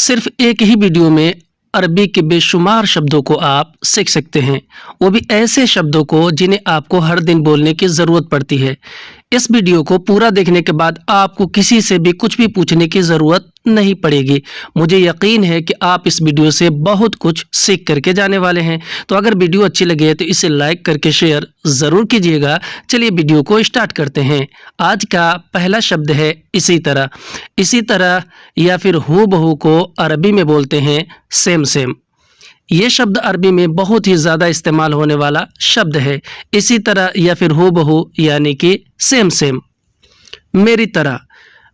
सिर्फ एक ही वीडियो में अरबी के बेशुमार शब्दों को आप सीख सकते हैं, वो भी ऐसे शब्दों को जिन्हें आपको हर दिन बोलने की ज़रूरत पड़ती है। इस वीडियो को पूरा देखने के बाद आपको किसी से भी कुछ भी पूछने की ज़रूरत नहीं पड़ेगी। मुझे यकीन है कि आप इस वीडियो से बहुत कुछ सीख करके जाने वाले हैं। तो अगर वीडियो अच्छी लगे तो इसे लाइक करके शेयर ज़रूर कीजिएगा। चलिए वीडियो को स्टार्ट करते हैं। आज का पहला शब्द है इसी तरह। इसी तरह या फिर हू बहू को अरबी में बोलते हैं सेम सेम। ये शब्द अरबी में बहुत ही ज़्यादा इस्तेमाल होने वाला शब्द है। इसी तरह या फिर हू बहू यानी कि सेम सेम। मेरी तरह,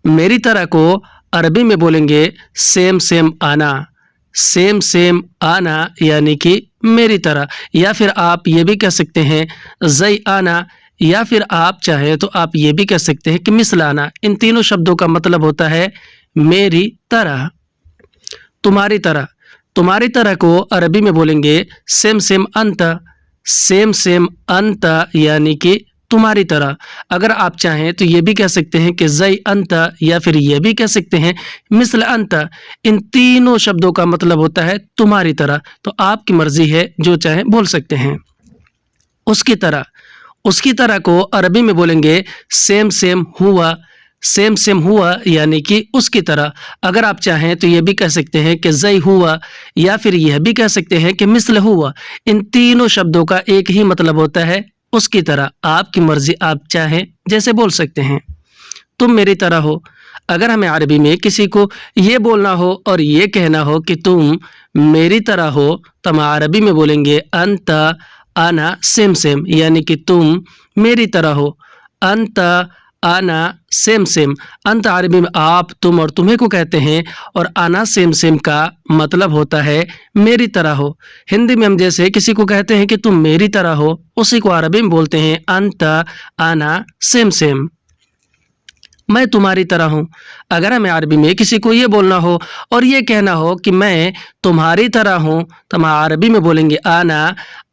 मेरी तरह को अरबी में बोलेंगे सेम सेम आना। सेम सेम आना यानी कि मेरी तरह, या फिर आप ये भी कह सकते हैं ज़ई आना, या फिर आप चाहें तो आप ये भी कह सकते हैं कि मिसल आना। इन तीनों शब्दों का मतलब होता है मेरी तरह। तुम्हारी तरह, तुम्हारी तरह को अरबी में बोलेंगे सेम सेम अंत। सेम सेम अंत यानी कि तुम्हारी तरह। अगर आप चाहें तो ये भी कह सकते हैं कि ज़ई अंत, या फिर ये भी कह सकते हैं मिसल अंत। इन तीनों शब्दों का मतलब होता है तुम्हारी तरह। तो आपकी मर्जी है, जो चाहें बोल सकते हैं। उसकी तरह, उसकी तरह को अरबी में बोलेंगे सेम सेम हुआ। सेम सेम हुआ यानी कि उसकी तरह। अगर आप चाहें तो ये भी कह सकते हैं कि ज़ई हुआ, या फिर यह भी कह सकते हैं कि मिसल हुआ। इन तीनों शब्दों का एक ही मतलब होता है उसकी तरह। आपकी मर्जी, आप चाहें जैसे बोल सकते हैं। तुम मेरी तरह हो। अगर हमें अरबी में किसी को ये बोलना हो और ये कहना हो कि तुम मेरी तरह हो, तो हम अरबी में बोलेंगे अंत आना सेम सेम, यानी कि तुम मेरी तरह हो। अंत आना सेम सेम। अंत अरबी में आप, तुम और तुम्हें को कहते हैं, और आना सेम सेम का मतलब होता है मेरी तरह हो। हिंदी में हम जैसे किसी को कहते हैं कि तुम मेरी तरह हो, उसी को अरबी में बोलते हैं अंत आना सेम सेम। मैं तुम्हारी तरह हूँ। अगर हमें अरबी में किसी को ये बोलना हो और ये कहना हो कि मैं तुम्हारी तरह हूँ, तो हम अरबी में बोलेंगे आना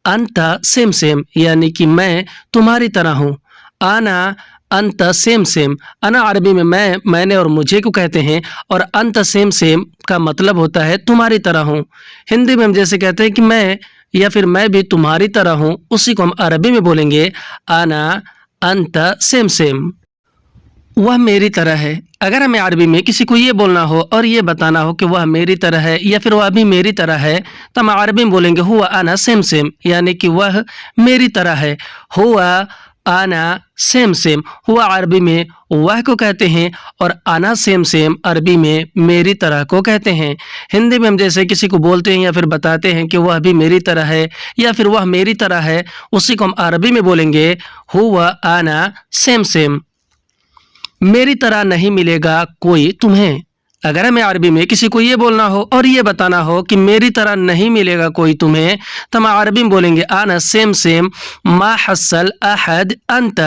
अंत सेम सेम, यानी कि मैं तुम्हारी तरह हूँ। आना अंत सेम सेम। अना अरबी में मैं, मैंने और मुझे को कहते हैं, और अंत सेम सेम का मतलब होता है तुम्हारी तरह हूँ। हिंदी में हम जैसे कहते हैं कि मैं, या फिर मैं भी तुम्हारी तरह हूँ, उसी को हम अरबी में बोलेंगे आना अंत सेम सेम। वह मेरी तरह है। अगर हमें अरबी में किसी को ये बोलना हो और ये बताना हो कि वह मेरी तरह है या फिर वह भी मेरी तरह है, तो हम अरबी में बोलेंगे हुआ आना सेम सेम, यानी कि वह मेरी तरह है। हुआ आना सेम सेम। हुआ अरबी में वह को कहते हैं, और आना सेम सेम अरबी में मेरी तरह को कहते हैं। हिंदी में हम जैसे किसी को बोलते हैं या फिर बताते हैं कि वह भी मेरी तरह है या फिर वह मेरी तरह है, उसी को हम अरबी में बोलेंगे हुआ आना सेम सेम। मेरी तरह नहीं मिलेगा कोई तुम्हें। अगर हमें अरबी में किसी को ये बोलना हो और ये बताना हो कि मेरी तरह नहीं मिलेगा कोई तुम्हें, तो हम अरबी में बोलेंगे आना सेम सेम मा हसल अहद अंत,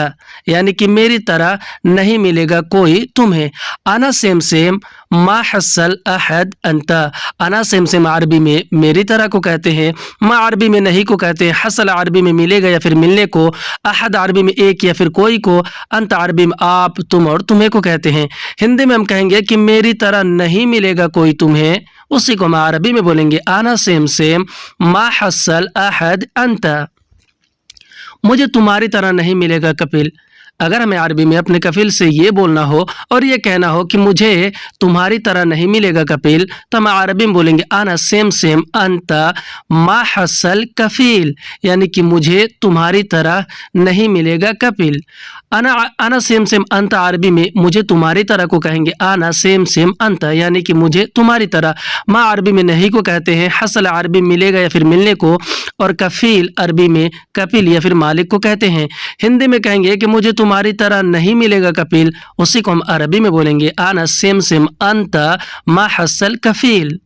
यानी कि मेरी तरह नहीं मिलेगा कोई तुम्हें। आना सेम सेम मा हसल अहद अंत। आना सेम सेम अरबी में मेरी तरह को कहते हैं, मा अरबी में नहीं को कहते हैं, हसल अरबी में मिलेगा या फिर मिलने को, अहद अरबी में एक या फिर कोई को, अंत अरबी में आप, तुम और तुम्हें को कहते हैं। हिंदी में हम कहेंगे कि मेरी तरह नहीं मिलेगा कोई तुम्हें, उसी को हम अरबी में बोलेंगे आना सेम सेम मा हसल अहद अंत। मुझे तुम्हारी तरह नहीं मिलेगा कपिल। अगर हमें अरबी में अपने कफिल से ये बोलना हो और ये कहना हो कि मुझे तुम्हारी तरह नहीं मिलेगा कपिल, तो हम अरबी में बोलेंगे आना सेम सेम अंत मा हसल कफिल, यानी कि मुझे तुम्हारी तरह नहीं मिलेगा कपिल। आना सेम सेम अंत अरबी में मुझे तुम्हारी तरह को कहेंगे आना सेम सेम अंत, यानी कि मुझे तुम्हारी तरह। मा अरबी में नहीं को कहते हैं, हसल अरबी मिलेगा या फिर मिलने को, और कफील अरबी में कपिल या फिर मालिक को कहते हैं। हिंदी में कहेंगे कि मुझे तुम्हारी तरह नहीं मिलेगा कपिल, उसी को हम अरबी में बोलेंगे आना सेम सेम अंत मा हसल कफील।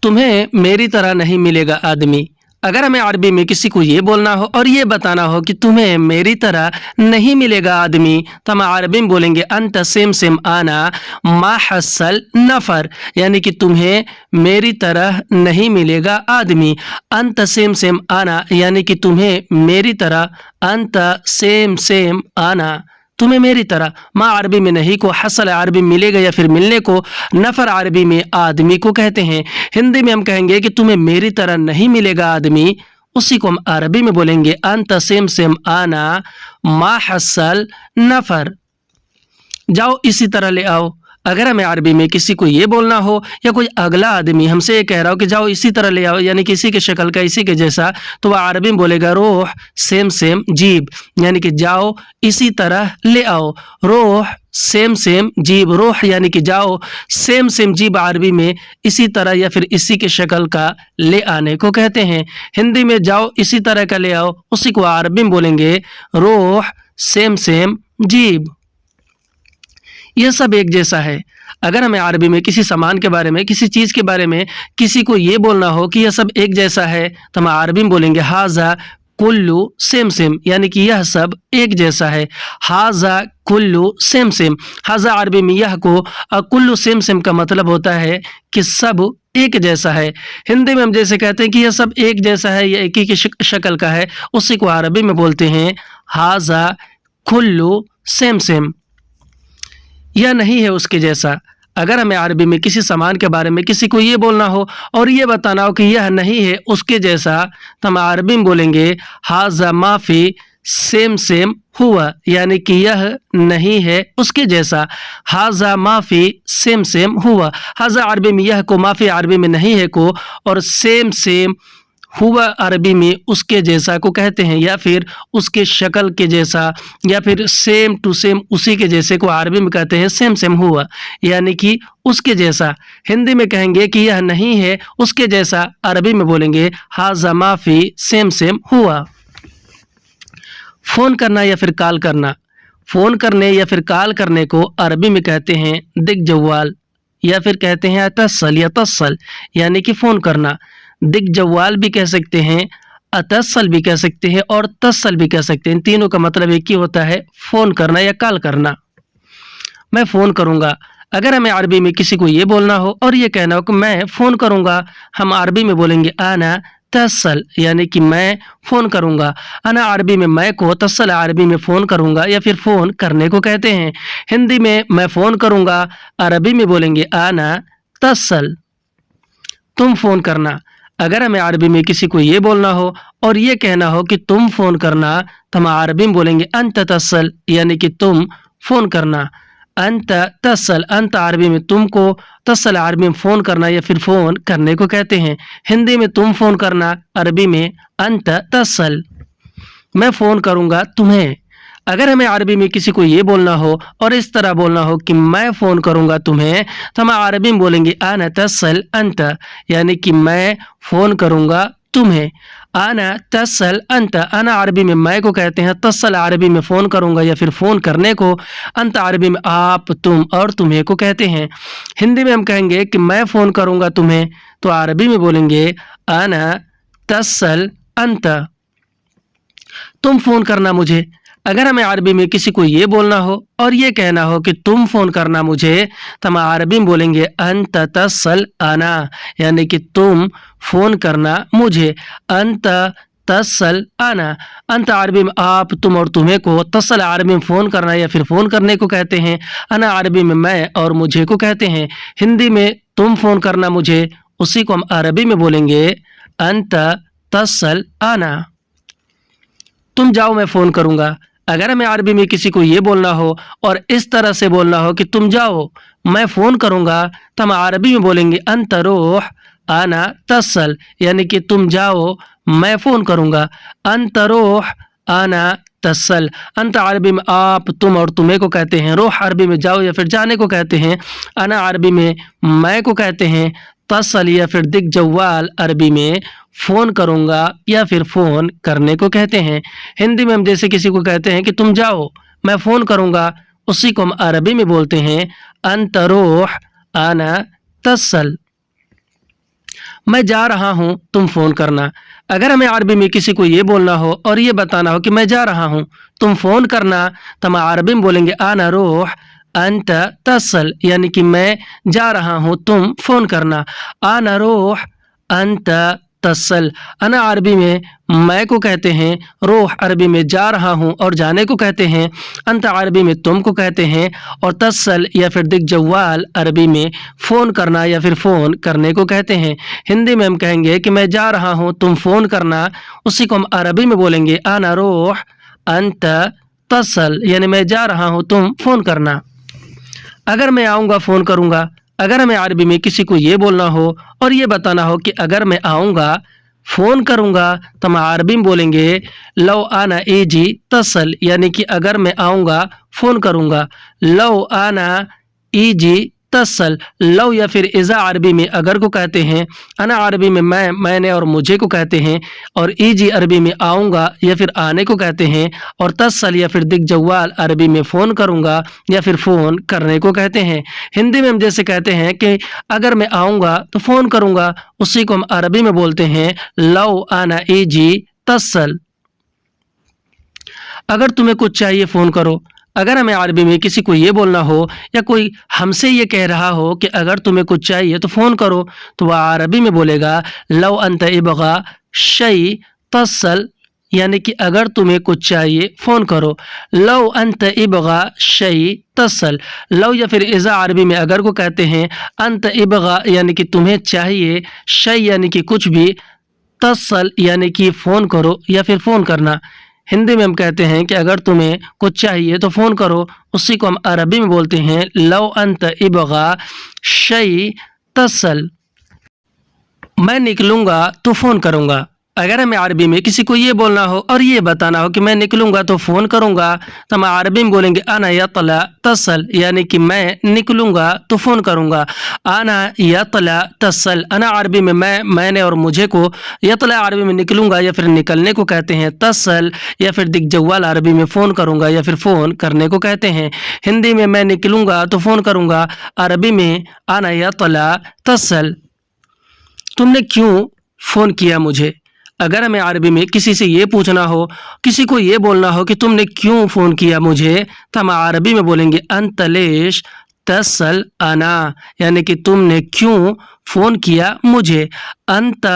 तुम्हें मेरी तरह नहीं मिलेगा आदमी। अगर हमें अरबी में किसी को ये बोलना हो और ये बताना हो कि तुम्हें मेरी तरह नहीं मिलेगा आदमी, तो हम अरबी में बोलेंगे अंत सेम सेम आना मा हसल नफर, यानी कि तुम्हें मेरी तरह नहीं मिलेगा आदमी। अंत सेम सेम आना, यानी कि तुम्हें मेरी तरह, अंत सेम सेम आना, तुम्हें मेरी तरह, माँ अरबी में नहीं को हसल अरबी मिलेगा या फिर मिलने को, नफर अरबी में आदमी को कहते हैं। हिंदी में हम कहेंगे कि तुम्हें मेरी तरह नहीं मिलेगा आदमी, उसी को हम अरबी में बोलेंगे अंत सेम आना मा हसल नफर। जाओ इसी तरह ले आओ। अगर हमें अरबी में किसी को ये बोलना हो या कोई अगला आदमी हमसे ये कह रहा हो कि जाओ इसी तरह ले आओ, यानी कि इसी के शक्ल का, इसी के जैसा, तो वह अरबी में बोलेगा रोह सेम जीब, यानी कि जाओ इसी तरह ले आओ। रोह सेम जीब, रोह यानी कि जाओ, सेम जीब अरबी में इसी तरह या फिर इसी के शक्ल का ले आने को कहते हैं। हिंदी में जाओ इसी तरह का ले आओ, उसी को अरबी में बोलेंगे रोह सेम जीब। यह सब एक जैसा है। अगर हमें अरबी में किसी सामान के बारे में, किसी चीज़ के बारे में किसी को ये बोलना हो कि यह सब एक जैसा है, तो हम अरबी में बोलेंगे हाजा कुल्लू सेम, यानी कि यह सब एक जैसा है। हाजा कुल्लू सेम। हाजा अरबी में यह को, और कुल्लू सेम का मतलब होता है कि सब एक जैसा है। हिंदी में हम जैसे कहते हैं कि यह सब एक जैसा है, यह एक ही की शक्ल का है, उसी को अरबी में बोलते हैं हाजा कुल्लू सेम। यह नहीं है उसके जैसा। अगर हमें अरबी में किसी सामान के बारे में किसी को ये बोलना हो और ये बताना हो कि यह नहीं है उसके जैसा, तो हम अरबी में बोलेंगे हाजा माफी सेम हुआ, यानी कि यह नहीं है उसके जैसा। हाजा माफी सेम हुआ। हाजा अरबी में यह को, माफी अरबी में नहीं है को, और सेम हुआ अरबी में उसके जैसा को कहते हैं, या फिर उसके शक्ल के जैसा, या फिर सेम टू सेम उसी के जैसे को अरबी में कहते हैं सेम हुआ, यानी कि उसके जैसा। हिंदी में कहेंगे कि यह नहीं है उसके जैसा, अरबी में बोलेंगे हाजा माफी सेम हुआ। फ़ोन करना या फिर कॉल करना। फ़ोन करने या फिर कॉल करने को अरबी में कहते हैं दिग जवाल, या फिर कहते हैं अतसल या तसल, यानी कि फ़ोन करना। दिग जवाल भी कह सकते हैं, अतसल भी कह सकते हैं, और तसल भी कह सकते हैं। इन तीनों का मतलब एक ही होता है, फ़ोन करना या कॉल करना। मैं फ़ोन करूँगा। अगर हमें अरबी में किसी को ये बोलना हो और ये कहना हो कि मैं फ़ोन करूँगा, हम अरबी में बोलेंगे आना तसल, यानी कि मैं फ़ोन करूँगा। आना अरबी में मैं को, तसल अरबी में फ़ोन करूँगा या फिर फ़ोन करने को कहते हैं। हिंदी में मैं फ़ोन करूँगा, अरबी में बोलेंगे आना तसल। तुम फ़ोन करना। अगर हमें अरबी में किसी को ये बोलना हो और ये कहना हो कि तुम फ़ोन करना, तो हम अरबी में बोलेंगे अंत तसल, यानी कि तुम फ़ोन करना। अंत तसल, अंत अरबी में तुमको, तसल अरबी में फ़ोन करना या फिर फ़ोन करने को कहते हैं। हिंदी में तुम फ़ोन करना, अरबी में अंत तसल। मैं फ़ोन करूँगा तुम्हें। अगर हमें अरबी में किसी को ये बोलना हो और इस तरह बोलना हो कि मैं फ़ोन करूँगा तुम्हें, तो हम अरबी में बोलेंगे आना तसल अंत, यानी कि मैं फ़ोन करूँगा तुम्हें। आना तसल अंत, आना अरबी में मैं को कहते हैं, तसल अरबी में फ़ोन करूँगा या फिर फ़ोन करने को, अंत अरबी में आप, तुम और तुम्हें को कहते हैं। हिंदी में हम कहेंगे कि मैं फ़ोन करूँगा तुम्हें, तो अरबी में बोलेंगे आना तसल अंत। तुम फ़ोन करना मुझे। अगर हमें अरबी में किसी को ये बोलना हो और ये कहना हो कि तुम फ़ोन करना मुझे, तो हम अरबी में बोलेंगे अंत तसल आना, यानी कि तुम फ़ोन करना मुझे। अंत तसल आना। अंत अरबी में आप, तुम और तुम्हें को, तसल अरबी में फ़ोन करना या फिर फ़ोन करने को कहते हैं। अना अरबी में मैं और मुझे को कहते हैं। हिंदी में तुम फ़ोन करना मुझे, उसी को हम अरबी में बोलेंगे अंत तसल आना। तुम जाओ मैं फ़ोन करूँगा। अगर हमें अरबी में किसी को ये बोलना हो और इस तरह से बोलना हो कि तुम जाओ मैं फ़ोन करूँगा, तो हम अरबी में बोलेंगे अंत रोह आना तसल, यानी कि तुम जाओ मैं फ़ोन करूँगा। अंत रोह आना तसल। अंत अरबी में आप, तुम और तुम्हें को कहते हैं। रोह अरबी में जाओ या फिर जाने को कहते हैं। अना अरबी में मैं को कहते हैं। तसल या फिर दिग जवाल अरबी में फ़ोन करूँगा या फिर फ़ोन करने को कहते हैं। हिंदी में हम जैसे किसी को कहते हैं कि तुम जाओ मैं फ़ोन करूँगा, उसी को हम अरबी में बोलते हैं अंत रोह आना तसल। मैं जा रहा हूँ, तुम फ़ोन करना। अगर हमें अरबी में किसी को ये बोलना हो और ये बताना हो कि मैं जा रहा हूँ, तुम फ़ोन करना, तो हम अरबी में बोलेंगे आना रोह अंत तसल, यानी कि मैं जा रहा हूँ, तुम फ़ोन करना। आना रोह अंत तस्सल। अना अरबी में मैं को कहते हैं, रोह अरबी में जा रहा हूँ और जाने को कहते हैं, अंत अरबी में तुम को कहते हैं, और तस्सल या फिर दिग जवाल अरबी में फ़ोन करना या फिर फ़ोन करने को कहते हैं। हिंदी में हम कहेंगे कि मैं जा रहा हूँ, तुम फ़ोन करना, उसी को हम अरबी में बोलेंगे अना रोह अंत तस्सल, यानी मैं जा रहा हूँ, तुम फ़ोन करना। अगर मैं आऊँगा फ़ोन करूँगा। अगर हमें अरबी में किसी को ये बोलना हो और ये बताना हो कि अगर मैं आऊँगा फ़ोन करूँगा, तो हम अरबी में बोलेंगे लो आना इजी तसल, यानी कि अगर मैं आऊँगा फ़ोन करूँगा। लो आना इजी तसल। लो या फिर इज़ा अरबी में अगर को कहते हैं, अना अरबी में मैं, मैंने और मुझे को कहते हैं, और इजी अरबी में आऊँगा या फिर आने को कहते हैं, और तसल या फिर दिग जवाल अरबी में फ़ोन करूँगा या फिर फ़ोन करने को कहते हैं। हिंदी में हम जैसे कहते हैं कि अगर मैं आऊँगा तो फ़ोन करूँगा, उसी को हम अरबी में बोलते हैं लो आना इजी तसल। अगर तुम्हें कुछ चाहिए फ़ोन करो। अगर हमें अरबी में किसी को ये बोलना हो या कोई हमसे ये कह रहा हो कि अगर तुम्हें कुछ चाहिए तो फ़ोन करो, तो वह अरबी में बोलेगा लो अंत इबगा शई तसल, यानी कि अगर तुम्हें कुछ चाहिए फ़ोन करो। लो अंत इबगा शई तसल। लो या फिर इज़ा अरबी में अगर को कहते हैं, अंत इबगा यानी कि तुम्हें चाहिए, शई यानी कि कुछ भी, तसल यानी कि फ़ोन करो या फिर फ़ोन करना। हिंदी में हम कहते हैं कि अगर तुम्हें कुछ चाहिए तो फ़ोन करो, उसी को हम अरबी में बोलते हैं लो अंत इबगा शई तसल। मैं निकलूँगा तो फ़ोन करूँगा। अगर हमें अरबी में किसी को ये बोलना हो और ये बताना हो कि मैं निकलूँगा तो फ़ोन करूँगा, तो हम अरबी में बोलेंगे आना यतला तसल, यानी कि मैं निकलूँगा तो फ़ोन करूँगा। आना यतला तसल। अना अरबी में मैं, मैंने और मुझे को, यतला अरबी में निकलूँगा या फिर निकलने को कहते हैं, तसल या फिर दिग जवाल अरबी में फ़ोन करूँगा या फिर फ़ोन करने को कहते हैं। हिंदी में मैं निकलूँगा तो फ़ोन करूँगा, अरबी में आना यतला तसल। तुमने क्यों फ़ोन किया मुझे। अगर हमें अरबी में किसी से ये पूछना हो, किसी को ये बोलना हो कि तुमने क्यों फ़ोन किया मुझे, तो हम अरबी में बोलेंगे अंत लेश तसल अना, यानी कि तुमने क्यों फ़ोन किया मुझे। अंत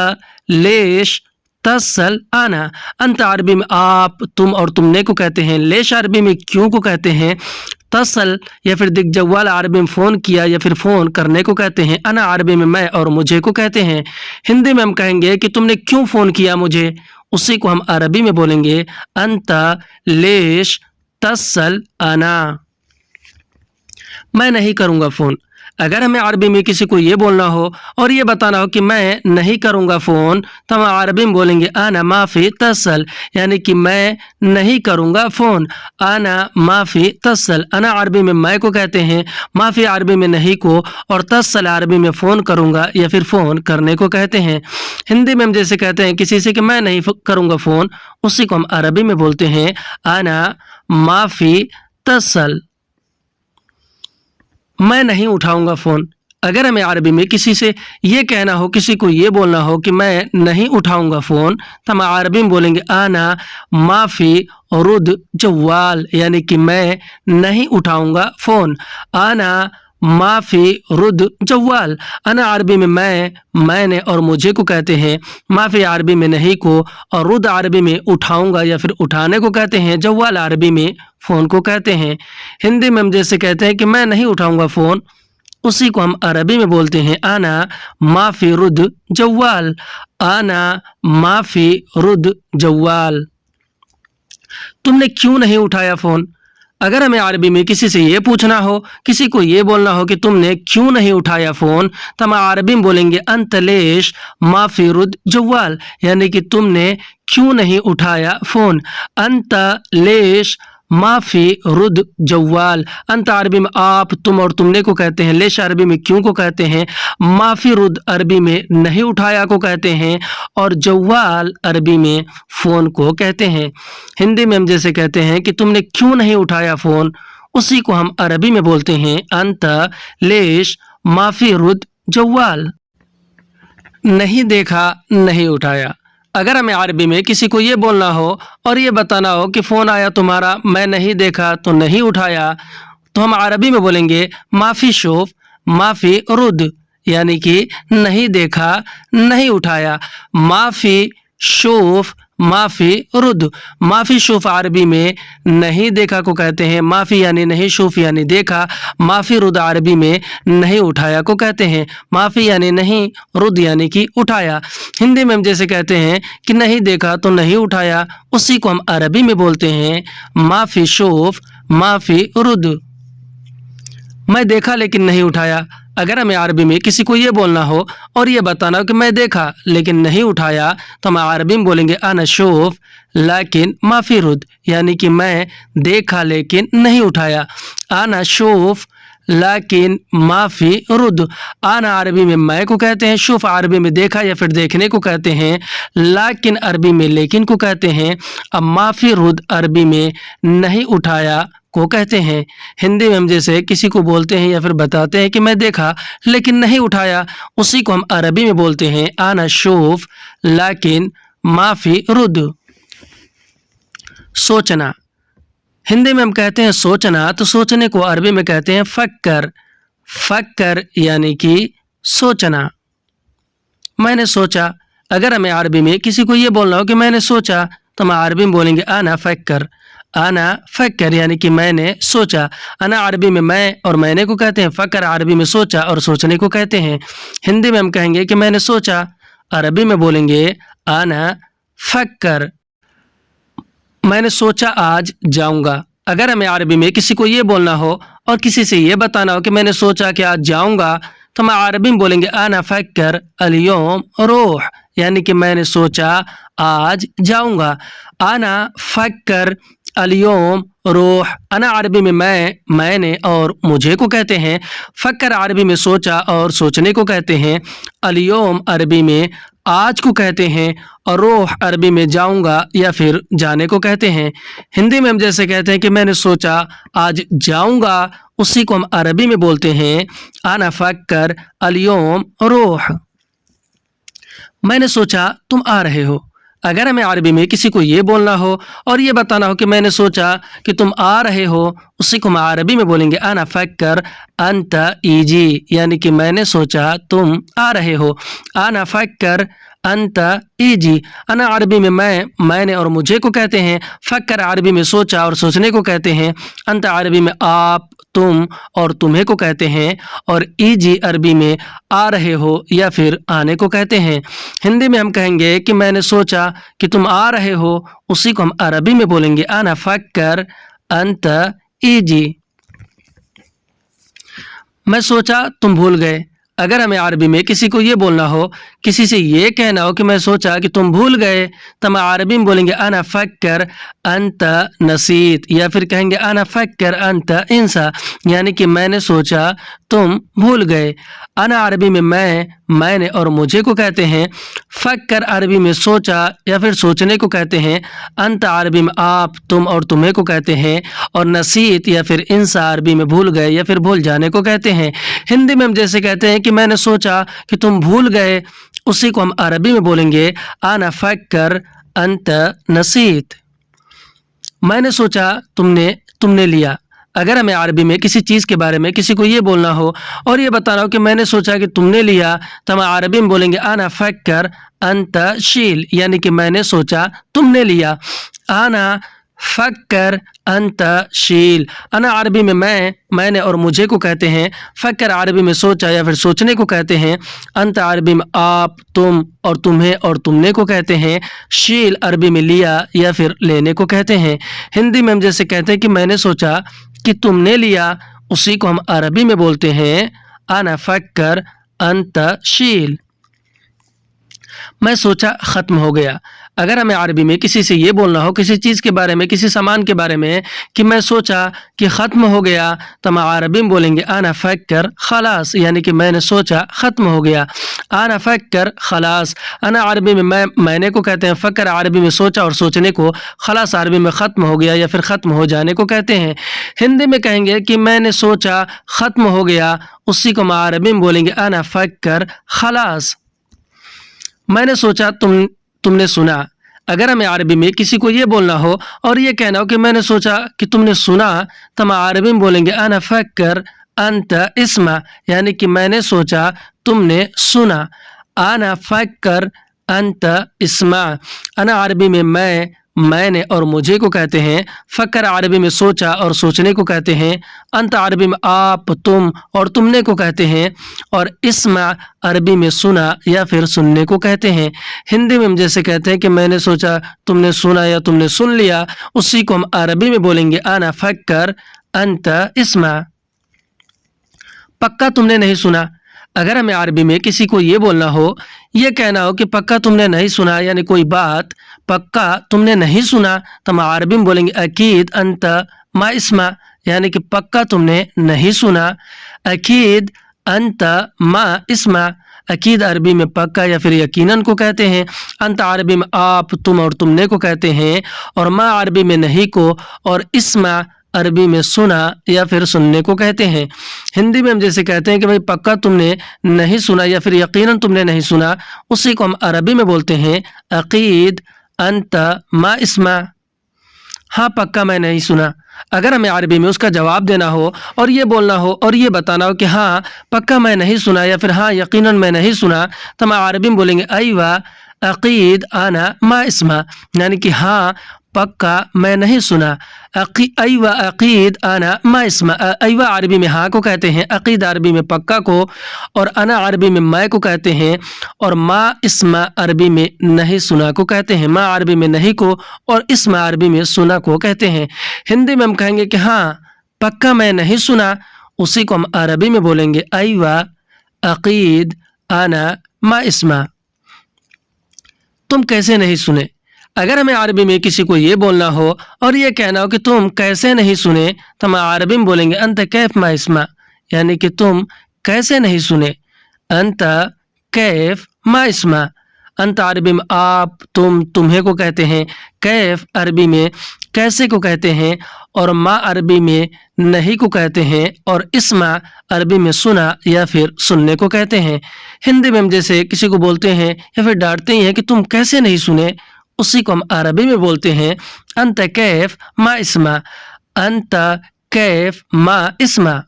लेश तसल आना। अंत अरबी में आप, तुम और तुमने को कहते हैं। लेश अरबी में क्यों को कहते हैं। तसल या फिर दिग जवाल अरबी में फ़ोन किया या फिर फ़ोन करने को कहते हैं। अना अरबी में मैं और मुझे को कहते हैं। हिंदी में हम कहेंगे कि तुमने क्यों फ़ोन किया मुझे, उसी को हम अरबी में बोलेंगे अंत लेश तसल अना। मैं नहीं करूँगा फ़ोन। अगर हमें अरबी में किसी को ये बोलना हो और ये बताना हो कि मैं नहीं करूँगा फ़ोन, तो हम अरबी में बोलेंगे आना माफ़ी तसल, यानी कि मैं नहीं करूँगा फ़ोन। आना माफ़ी तसल। अना अरबी में मैं को कहते हैं, माफ़ी अरबी में नहीं को, और तसल अरबी में फ़ोन करूँगा या फिर फ़ोन करने को कहते हैं। हिंदी में हम जैसे कहते हैं किसी से कि मैं नहीं करूँगा फ़ोन, उसी को हम अरबी में बोलते हैं आना माफ़ी तसल। मैं नहीं उठाऊँगा फ़ोन। अगर हमें अरबी में किसी से ये कहना हो, किसी को ये बोलना हो कि मैं नहीं उठाऊँगा फ़ोन, तो हम अरबी में बोलेंगे आना माफ़ी रुद जवाल, यानी कि मैं नहीं उठाऊँगा फ़ोन। आना माफ़ी रुद जवाल। अना अरबी में मैं, मैंने और मुझे को कहते हैं। माफ़ी अरबी में नहीं को, और रुद अरबी में उठाऊँगा या फिर उठाने को कहते हैं। जवाल अरबी में फ़ोन को कहते हैं। हिंदी में हम जैसे कहते हैं कि मैं नहीं उठाऊँगा फ़ोन, उसी को हम अरबी में बोलते हैं आना माफ़ी रुद जवाल। आना माफ़ी रुद जवाल। तुमने क्यों नहीं उठाया फ़ोन। अगर हमें अरबी में किसी से ये पूछना हो, किसी को ये बोलना हो कि तुमने क्यों नहीं उठाया फ़ोन, तो हम अरबी में बोलेंगे अंत लेश माफ़ी रुद जवाल, यानी कि तुमने क्यों नहीं उठाया फ़ोन। अंत लेश माफ़ी रुद जवाल। अंत अरबी में आप, तुम और तुमने को कहते हैं। लेश अरबी में क्यों को कहते हैं। माफ़ी रुद अरबी में नहीं उठाया को कहते हैं, और जवाल अरबी में फ़ोन को कहते हैं। हिंदी में हम जैसे कहते हैं कि तुमने क्यों नहीं उठाया फ़ोन, उसी को हम अरबी में बोलते हैं अंत लेश माफ़ी रुद जवाल। नहीं देखा, नहीं उठाया। अगर हमें अरबी में किसी को ये बोलना हो और ये बताना हो कि फ़ोन आया तुम्हारा, मैं नहीं देखा तो नहीं उठाया, तो हम अरबी में बोलेंगे माफ़ी शोफ माफ़ी रुद, यानी कि नहीं देखा, नहीं उठाया। माफी शूफ, माफी रुद। माफी शूफ अरबी में नहीं देखा को कहते हैं, माफी यानी नहीं, शूफ यानी देखा, माफी रुद अरबी में नहीं उठाया को कहते हैं। माफी यानी नहीं, रुद यानी कि उठाया। हिंदी में हम जैसे कहते हैं कि नहीं देखा तो नहीं उठाया, उसी को हम अरबी में बोलते हैं माफी शूफ, माफी रुद। मैं देखा लेकिन नहीं उठाया। अगर हमें अरबी में किसी को ये बोलना हो और ये बताना हो कि मैं देखा लेकिन नहीं उठाया, तो हम अरबी में बोलेंगे अना शूफ लेकिन माफी रुद, यानी कि मैं देखा लेकिन नहीं उठाया। अना शूफ लेकिन माफी रुद। आना अरबी में मैं को कहते हैं, शूफ अरबी में देखा या फिर देखने को कहते हैं, लेकिन अरबी में लेकिन को कहते हैं। अब माफी रुद अरबी में नहीं उठाया को कहते हैं। हिंदी में हम जैसे किसी को बोलते हैं या फिर बताते हैं कि मैं देखा लेकिन नहीं उठाया, उसी को हम अरबी में बोलते हैं आना शूफ लेकिन माफी रुद। सोचना। हिंदी में हम कहते हैं सोचना, तो सोचने को अरबी में कहते हैं फक्कर। फक्कर यानी कि सोचना। मैंने सोचा। अगर हमें अरबी में किसी को ये बोलना हो कि मैंने सोचा, तो हम अरबी में बोलेंगे आना फक्कर। आना फक्कर यानी कि मैंने सोचा। आना अरबी में मैं और मैंने को कहते हैं, फक्कर अरबी में सोचा और सोचने को कहते हैं। हिंदी में हम कहेंगे कि मैंने सोचा, अरबी में बोलेंगे आना फक्कर। मैंने सोचा आज जाऊंगा। अगर हमें अरबी में किसी को ये बोलना हो और किसी से ये बताना हो कि मैंने सोचा कि आज जाऊंगा, तो हम अरबी में बोलेंगे आना फक्कर अल-यौम रूह, यानी कि मैंने सोचा आज जाऊंगा। आना फक्कर अल-यौम रूह। अना अरबी में मैं, मैंने और मुझे को कहते हैं। फक्कर अरबी में सोचा और सोचने को कहते हैं। अल-यौम अरबी में आज को कहते हैं और रूह अरबी में जाऊंगा या फिर जाने को कहते हैं। हिंदी में हम जैसे कहते हैं कि मैंने सोचा आज जाऊंगा, उसी को हम अरबी में बोलते हैं आना फक्कर अल-यौम रूह। मैंने सोचा तुम आ रहे हो। अगर हमें अरबी में किसी को ये बोलना हो और ये बताना हो कि मैंने सोचा कि तुम आ रहे हो, उसी को हम अरबी में बोलेंगे आना फक्कर अंत ईजी, यानी कि मैंने सोचा तुम आ रहे हो। आना फक्कर अंत ईजी। अना अरबी में मैं, मैंने और मुझे को कहते हैं। फक्कर अरबी में सोचा और सोचने को कहते हैं। अंत अरबी में आप, तुम और तुम्हें को कहते हैं। और ईजी अरबी में आ रहे हो या फिर आने को कहते हैं। हिंदी में हम कहेंगे कि मैंने सोचा कि तुम आ रहे हो, उसी को हम अरबी में बोलेंगे आना फक्कर अंत ईजी। मैं सोचा तुम भूल गए। अगर हमें अरबी में किसी को ये बोलना हो, किसी से ये कहना हो कि मैं सोचा कि तुम भूल गए, तो हम अरबी में बोलेंगे आना फक्कर अंत नसीत, या फिर कहेंगे आना फक्कर अंत इंसा, यानी कि मैंने सोचा तुम भूल गए। आना अरबी में मैं, मैंने और मुझे को कहते हैं। फक्कर अरबी में सोचा या फिर सोचने को कहते हैं। अंत अरबी में आप, तुम और तुम्हें को कहते हैं। और नसीत या फिर इंसा अरबी में भूल गए या फिर भूल जाने को कहते हैं। हिंदी में हम जैसे कहते हैं कि मैंने सोचा कि तुम भूल गए, उसी को हम अरबी में बोलेंगे आना फक्कर अंत नसीत। मैंने सोचा तुमने लिया। अगर हमें अरबी में किसी चीज़ के बारे में किसी को ये बोलना हो और ये बताना हो कि मैंने सोचा कि तुमने लिया, तो हम अरबी में बोलेंगे आना फक्कर अंत शील, यानी कि मैंने सोचा तुमने लिया। आना फक्कर अंत शील। अना अरबी में मैं, मैंने और मुझे को कहते हैं। फक्कर अरबी में सोचा या फिर सोचने को कहते हैं। अंत अरबी में आप, तुम और तुम्हें और तुमने को कहते हैं। शील अरबी में लिया या फिर लेने को कहते हैं। हिंदी में हम जैसे कहते हैं कि मैंने सोचा कि तुमने लिया, उसी को हम अरबी में बोलते हैं आना फक्कर अंत शील। मैं सोचा ख़त्म हो गया। अगर हमें अरबी में किसी से ये बोलना हो, किसी चीज़ के बारे में, किसी सामान के बारे में कि मैं सोचा कि ख़त्म हो गया, तो हम अरबी में बोलेंगे आना फक्कर खलास, यानी कि मैंने सोचा ख़त्म हो गया। आना फक्कर खलास। अना अरबी में मैंने को कहते हैं। फक्कर अरबी में सोचा और सोचने को। खलास अरबी में ख़त्म हो गया या फिर ख़त्म हो जाने को कहते हैं। हिंदी में कहेंगे कि मैंने सोचा ख़त्म हो गया, उसी को हम अरबी में बोलेंगे आना फक्कर खलास। मैंने सोचा तुमने सुना। अगर हमें अरबी में किसी को ये बोलना हो और ये कहना हो कि मैंने सोचा कि तुमने सुना, तो हम अरबी में बोलेंगे अना फक्कर अंत इस्मा, यानी कि मैंने सोचा तुमने सुना। आना फक्कर अंत इस्मा। अना अरबी में मैंने और मुझे को कहते हैं। फक्कर अरबी में सोचा और सोचने को कहते हैं। अंत अरबी में आप, तुम और तुमने को कहते हैं। और इस्मा अरबी में सुना या फिर सुनने को कहते हैं। हिंदी में हम जैसे कहते हैं कि मैंने सोचा, तुमने सुना या तुमने सुन लिया, उसी को हम अरबी में बोलेंगे आना फक्कर अंत इस्मा। पक्का तुमने नहीं सुना। अगर हमें अरबी में किसी को ये बोलना हो, ये कहना हो कि पक्का तुमने नहीं सुना, यानी कोई बात पक्का तुमने नहीं सुना, तो हम अरबी में बोलेंगे अकीद अंत मा इस्मा, यानी कि पक्का तुमने नहीं सुना। अकीद अंत मा इस्मा। अकीद अरबी में पक्का या फिर यकीनन को कहते हैं। अंत अरबी में आप, तुम और तुमने को कहते हैं। और मा अरबी में नहीं को, और इस्मा अरबी में सुना या फिर सुनने को कहते हैं। हिंदी में हम जैसे कहते हैं कि भाई पक्का तुमने नहीं सुना या फिर यकीनन तुमने नहीं सुना, उसी को हम अरबी में बोलते हैं अकीद अंत मा इस्मा। हाँ पक्का मैं नहीं सुना। अगर हमें अरबी में उसका जवाब देना हो और ये बोलना हो और ये बताना हो कि हाँ पक्का मैं नहीं सुना या फिर हाँ यकीनन मैं नहीं सुना, तो हम अरबी में बोलेंगे अयवा अकीद आना मा इस्मा, यानी कि हाँ पक्का मैं नहीं सुना। अयवा अकीद आना मा इस्मा। अयवा अरबी में हाँ को कहते हैं, अकीद अरबी में पक्का को, और अना अरबी में मैं को कहते हैं, और मा इस्मा अरबी में नहीं सुना को कहते हैं। मा अरबी में नहीं को और इस्मा अरबी में सुना को कहते हैं। हिंदी में हम कहेंगे कि हाँ पक्का मैं नहीं सुना, उसी को हम अरबी में बोलेंगे अयवा अकीद आना मा इस्मा। तुम कैसे नहीं सुने। अगर हमें अरबी में किसी को ये बोलना हो और ये कहना हो कि तुम कैसे नहीं सुने, तो हम अरबी में बोलेंगे अंत कैफ मा इस्मा, यानी कि तुम कैसे नहीं सुने। अंत कैफ मा इस्मा। अंत अरबी में आप, तुम, तुम्हें को कहते हैं। कैफ अरबी में कैसे को कहते हैं, और मा अरबी में नहीं को कहते हैं, और इस्मा अरबी में सुना या फिर सुनने को कहते हैं। हिंदी में हम जैसे किसी को बोलते हैं या फिर डांटते ही हैं कि तुम कैसे नहीं सुने, उसी को हम अरबी में बोलते हैं अंत कैफ मा इस्मा। अंत कैफ मा इस्मा।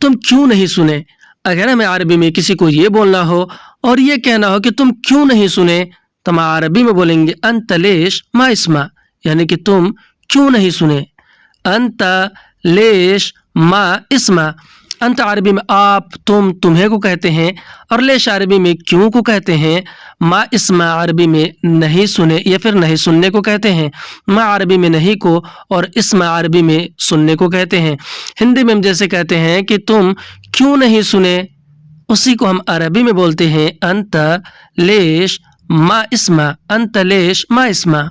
तुम क्यों नहीं सुने। अगर हमें अरबी में किसी को ये बोलना हो और ये कहना हो कि तुम क्यों नहीं सुने, तो हम अरबी में बोलेंगे अंत लेश मा इस्मा, यानी कि तुम क्यों नहीं सुने। अंत लेश मा इस्मा। अंत अरबी में आप, तुम, तुम्हें को कहते हैं, और लेश अरबी में क्यों को कहते हैं। मा इस्मा अरबी में नहीं सुने या फिर नहीं सुनने को कहते हैं। मा अरबी में नहीं को और इस्मा अरबी में सुनने को कहते हैं। हिंदी में हम जैसे कहते हैं कि तुम क्यों नहीं सुने, उसी को हम अरबी में बोलते हैं अंत लेश मा इस्मा। अंत लेश मा इस्मा।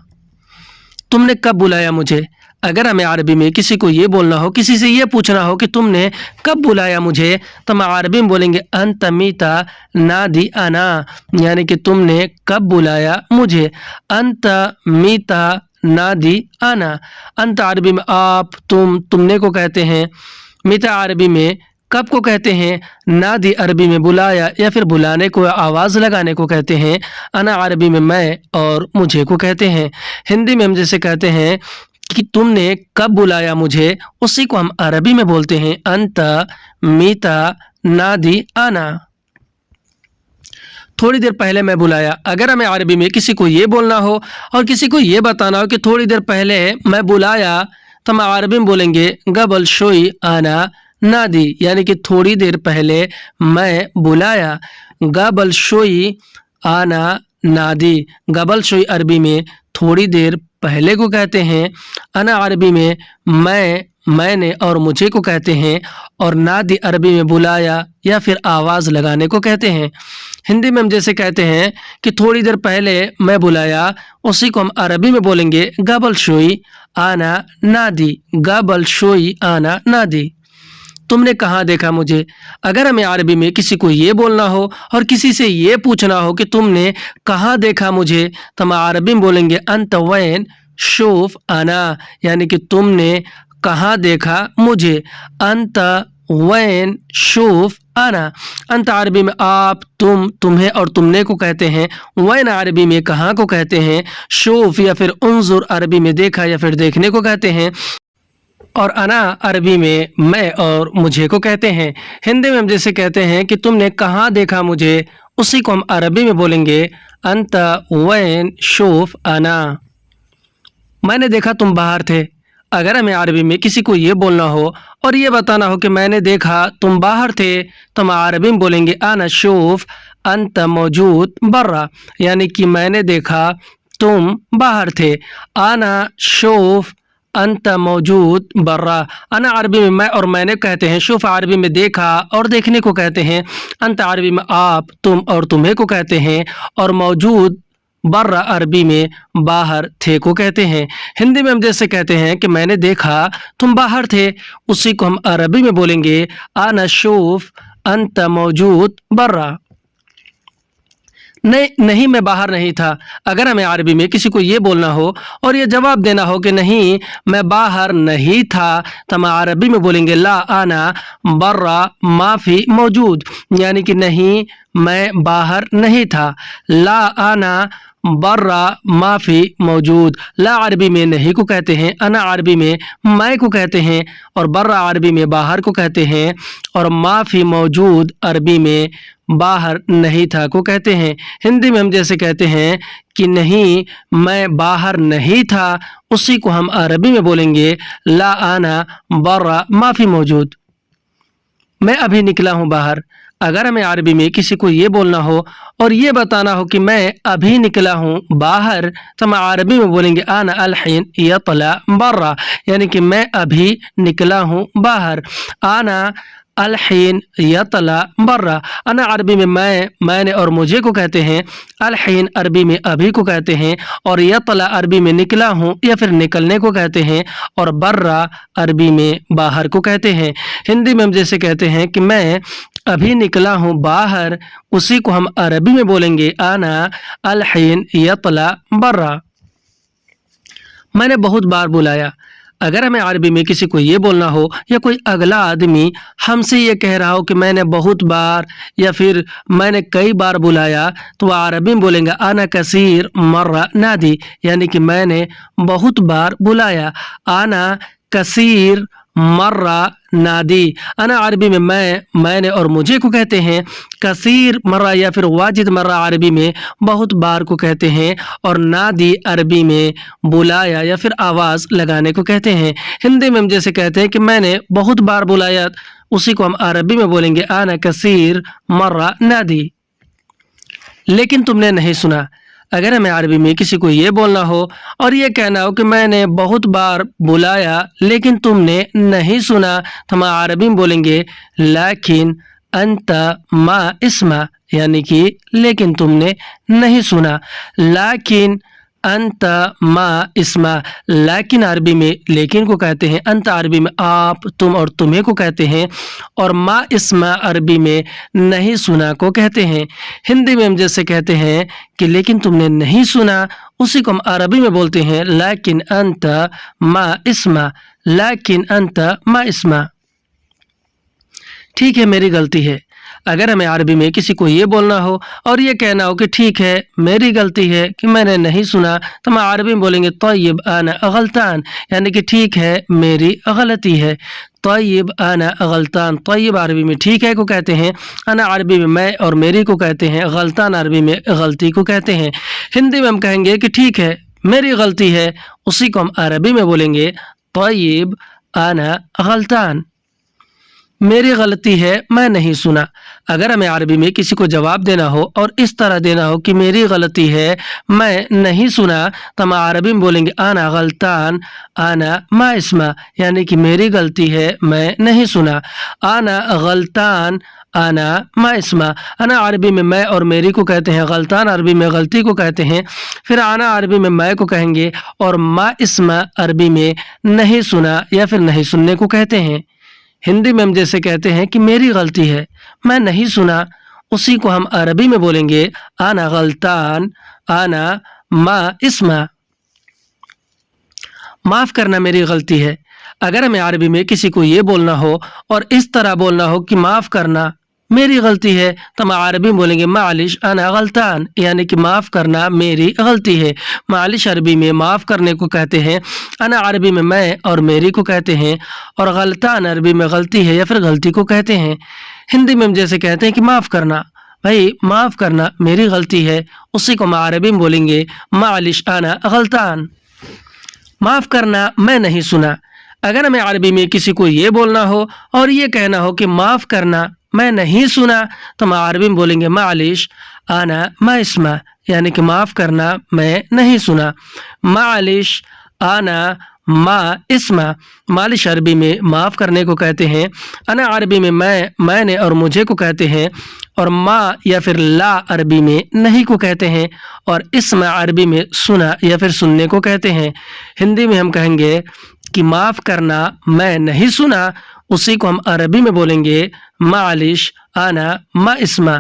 तुमने कब बुलाया मुझे। अगर हमें अरबी में किसी को ये बोलना हो, किसी से ये पूछना हो कि तुमने कब बुलाया मुझे, तो हम अरबी में बोलेंगे अंत मीता नादी आना, यानी कि तुमने कब बुलाया मुझे। अंत मीता नादी आना। अंत अरबी में आप, तुम, तुमने को कहते हैं। मीता अरबी में कब को कहते हैं। नादी अरबी में बुलाया या फिर बुलाने को, आवाज़ लगाने को कहते हैं। अना अरबी में मैं और मुझे को कहते हैं। हिंदी में हम जैसे कहते हैं कि तुमने कब बुलाया मुझे, उसी को हम अरबी में बोलते हैं अंत मीता नादी आना। थोड़ी देर पहले मैं बुलाया। अगर हमें अरबी में किसी को ये बोलना हो और किसी को ये बताना हो कि थोड़ी देर पहले मैं बुलाया, तो हम अरबी में बोलेंगे गबल शोई आना नादी, यानी कि थोड़ी देर पहले मैं बुलाया। गबल शोई आना नादी। गबल शोई अरबी में थोड़ी देर पहले को कहते हैं। अना अरबी में मैंने और मुझे को कहते हैं, और नादी अरबी में बुलाया या फिर आवाज़ लगाने को कहते हैं। हिंदी में हम जैसे कहते हैं कि थोड़ी देर पहले मैं बुलाया, उसी को हम अरबी में बोलेंगे गबल शोई आना नादी। गबल शोई आना नादी। तुमने कहाँ देखा मुझे। अगर हमें अरबी में किसी को ये बोलना हो और किसी से ये पूछना हो कि तुमने कहाँ देखा मुझे, तो हम अरबी में बोलेंगे अंत वैन शूफ आना, यानी कि तुमने कहाँ देखा मुझे। अंत वैन शूफ आना। अंत अरबी में आप, तुम, तुम्हें और तुमने को कहते हैं। वैन अरबी में कहाँ को कहते हैं। शूफ या फिर उन्जुर अरबी में देखा या फिर देखने को कहते हैं। और अना अरबी में मैं और मुझे को कहते हैं। हिंदी में हम जैसे कहते हैं कि तुमने कहाँ देखा मुझे, उसी को हम अरबी में बोलेंगे अंत वैन शूफ अना। मैंने देखा तुम बाहर थे। अगर हमें अरबी में किसी को ये बोलना हो और ये बताना हो कि मैंने देखा तुम बाहर थे, तो हम अरबी में बोलेंगे आना शूफ अंत मौजूद बर्रा, यानी कि मैंने देखा तुम बाहर थे। आना शूफ अंत मौजूद बर्रा। अना अरबी में मैं और मैंने कहते हैं, शूफ अरबी में देखा और देखने को कहते हैं, अंत अरबी में आप तुम और तुम्हें को कहते हैं, और मौजूद बर्रा अरबी में बाहर थे को कहते हैं। हिंदी में हम जैसे कहते हैं कि मैंने देखा तुम बाहर थे, उसी को हम अरबी में बोलेंगे आना शूफ अंत मौजूद बर्रा। नहीं मैं बाहर नहीं था। अगर हमें अरबी में किसी को ये बोलना हो और ये जवाब देना हो कि नहीं मैं बाहर नहीं था, तो हम अरबी में बोलेंगे ला आना बर्रा माफ़ी मौजूद, यानी कि नहीं मैं बाहर नहीं था। ला आना बर्रा माफ़ी मौजूद। ला अरबी में नहीं को कहते हैं, अना अरबी में मैं को कहते हैं, और बर्रा अरबी में बाहर को कहते हैं, और माफ़ी मौजूद अरबी में बाहर नहीं था को कहते हैं। हिंदी में हम जैसे कहते हैं कि नहीं मैं बाहर नहीं था, उसी को हम अरबी में बोलेंगे ला आना बर्रा माफ़ी मौजूद। मैं अभी निकला हूँ बाहर। अगर हमें अरबी में किसी को ये बोलना हो और ये बताना हो कि मैं अभी निकला हूँ बाहर, तो हम अरबी में बोलेंगे आना अलहीन यतला बर्रा, यानी कि मैं अभी निकला हूँ बाहर। आना अलहीन यतला बर्रा। अना अरबी में मैंने और मुझे को कहते हैं, अलहीन अरबी में अभी को कहते हैं, और यतला अरबी में निकला हूँ या फिर निकलने को कहते हैं, और बर्रा अरबी में बाहर को कहते हैं। हिंदी में हम जैसे कहते हैं कि मैं अभी निकला हूँ बाहर, उसी को हम अरबी में बोलेंगे आना अलहीन यतला बर्रा। मैंने बहुत बार बुलाया। अगर हमें अरबी में किसी को ये बोलना हो या कोई अगला आदमी हमसे ये कह रहा हो कि मैंने बहुत बार या फिर मैंने कई बार बुलाया, तो वह अरबी में बोलेंगे आना कसीर मर्रा नादी, यानी कि मैंने बहुत बार बुलाया। आना कसीर मर्रा नादी। अना अरबी में मैंने और मुझे को कहते हैं, कसीर मर्रा या फिर वाजिद मर्रा अरबी में बहुत बार को कहते हैं, और नादी अरबी में बुलाया या फिर आवाज़ लगाने को कहते हैं। हिंदी में हम जैसे कहते हैं कि मैंने बहुत बार बुलाया, उसी को हम अरबी में बोलेंगे आना कसीर मर्रा नादी। लेकिन तुमने नहीं सुना। अगर हमें अरबी में किसी को ये बोलना हो और ये कहना हो कि मैंने बहुत बार बुलाया लेकिन तुमने नहीं सुना, तो हम अरबी में बोलेंगे लाकिन अंत मा इस्मा, यानी कि लेकिन तुमने नहीं सुना। लाकिन अंत मा इस्मा। लाकिन अरबी में लेकिन को कहते हैं, अंत अरबी में आप तुम और तुम्हें को कहते हैं, और मा इस्मा अरबी में नहीं सुना को कहते हैं। हिंदी में हम जैसे कहते हैं कि लेकिन तुमने नहीं सुना, उसी को हम अरबी में बोलते हैं लाकिन अंत मा इस्मा। लाकिन अंत मा इस्मा। ठीक है मेरी गलती है। अगर हमें अरबी में किसी को ये बोलना हो और ये कहना हो कि ठीक है मेरी गलती है कि मैंने नहीं सुना, तो हम अरबी में बोलेंगे तय्यब आना गलतान, यानी कि ठीक है मेरी गलती है। तय्यब आना गलतान। तय्यब अरबी में ठीक है को कहते हैं, अना अरबी में मैं और मेरी को कहते हैं, गलतान अरबी में गलती को कहते हैं। हिंदी में हम कहेंगे कि ठीक है मेरी गलती है, उसी को हम अरबी में बोलेंगे तय्यब आना गलतान। मेरी गलती है मैं नहीं सुना। अगर हमें अरबी में किसी को जवाब देना हो और इस तरह देना हो कि मेरी गलती है मैं नहीं सुना, तो हम अरबी में बोलेंगे आना गलतान आना मा इस्मा, यानी कि मेरी गलती है मैं नहीं सुना। आना गलतान आना मा इस्मा। आना अरबी में मैं और मेरी को कहते हैं, गलतान अरबी में गलती को कहते हैं, फिर आना अरबी में मैं को कहेंगे, और मा इस्मा अरबी में नहीं सुना या फिर नहीं सुनने को कहते हैं। हिंदी में हम जैसे कहते हैं कि मेरी गलती है मैं नहीं सुना, उसी को हम अरबी में बोलेंगे आना गलतान आना मा इस्मा। माफ़ करना मेरी गलती है। अगर हमें अरबी में किसी को ये बोलना हो और इस तरह बोलना हो कि माफ़ करना मेरी गलती है, तो हम अरबी में बोलेंगे मालिश अना गलतान, यानी कि माफ़ करना मेरी गलती है। मालिश अरबी में माफ़ करने को कहते हैं, अना अरबी में मैं और मेरी को कहते हैं, और गलतान अरबी में गलती है या फिर गलती को कहते हैं। हिंदी में हम जैसे कहते हैं कि माफ़ करना, भाई माफ़ करना मेरी गलती है, उसी को हम अरबी में बोलेंगे मालिश अना गलतान। माफ़ करना मैं नहीं सुना, अगर हमें अरबी में किसी को ये बोलना हो और ये कहना हो कि माफ़ करना मैं नहीं सुना, तो हम अरबी में बोलेंगे मालिश आना मा इस्मा, यानी कि माफ़ करना मैं नहीं सुना। मालिश आना मा इस्मा, मालिश अरबी में माफ़ करने को कहते हैं, अना अरबी में मैंने और मुझे को कहते हैं, और माँ या फिर ला अरबी में नहीं को कहते हैं, और इस्मा अरबी में सुना या फिर सुनने को कहते हैं। हिंदी में हम कहेंगे कि माफ़ करना मैं नहीं सुना, उसी को हम अरबी में बोलेंगे मालिश आना मा इस्मा।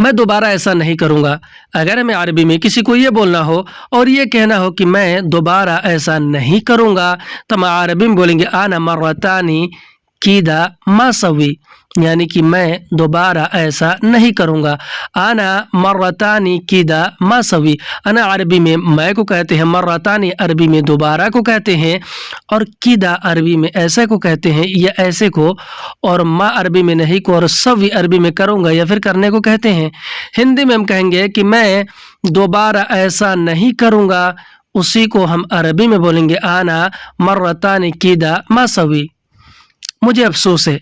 मैं दोबारा ऐसा नहीं करूँगा, अगर हमें अरबी में किसी को ये बोलना हो और ये कहना हो कि मैं दोबारा ऐसा नहीं करूँगा, तो हम अरबी में बोलेंगे आना मर्रतानी कीदा मा सवी, यानी कि मैं दोबारा ऐसा नहीं करूँगा। आना मर्रतानी कीदा मा सवी, अना अरबी में मैं को कहते हैं, मर्रतानी अरबी में दोबारा को कहते हैं, और कीदा अरबी में ऐसे को कहते हैं या ऐसे को, और मा अरबी में नहीं को, और सवी अरबी में करूँगा या फिर करने को कहते हैं। हिंदी में हम कहेंगे कि मैं दोबारा ऐसा नहीं करूँगा, उसी को हम अरबी में बोलेंगे आना मर्रतानी कीदा मा सवी। मुझे अफसोस है,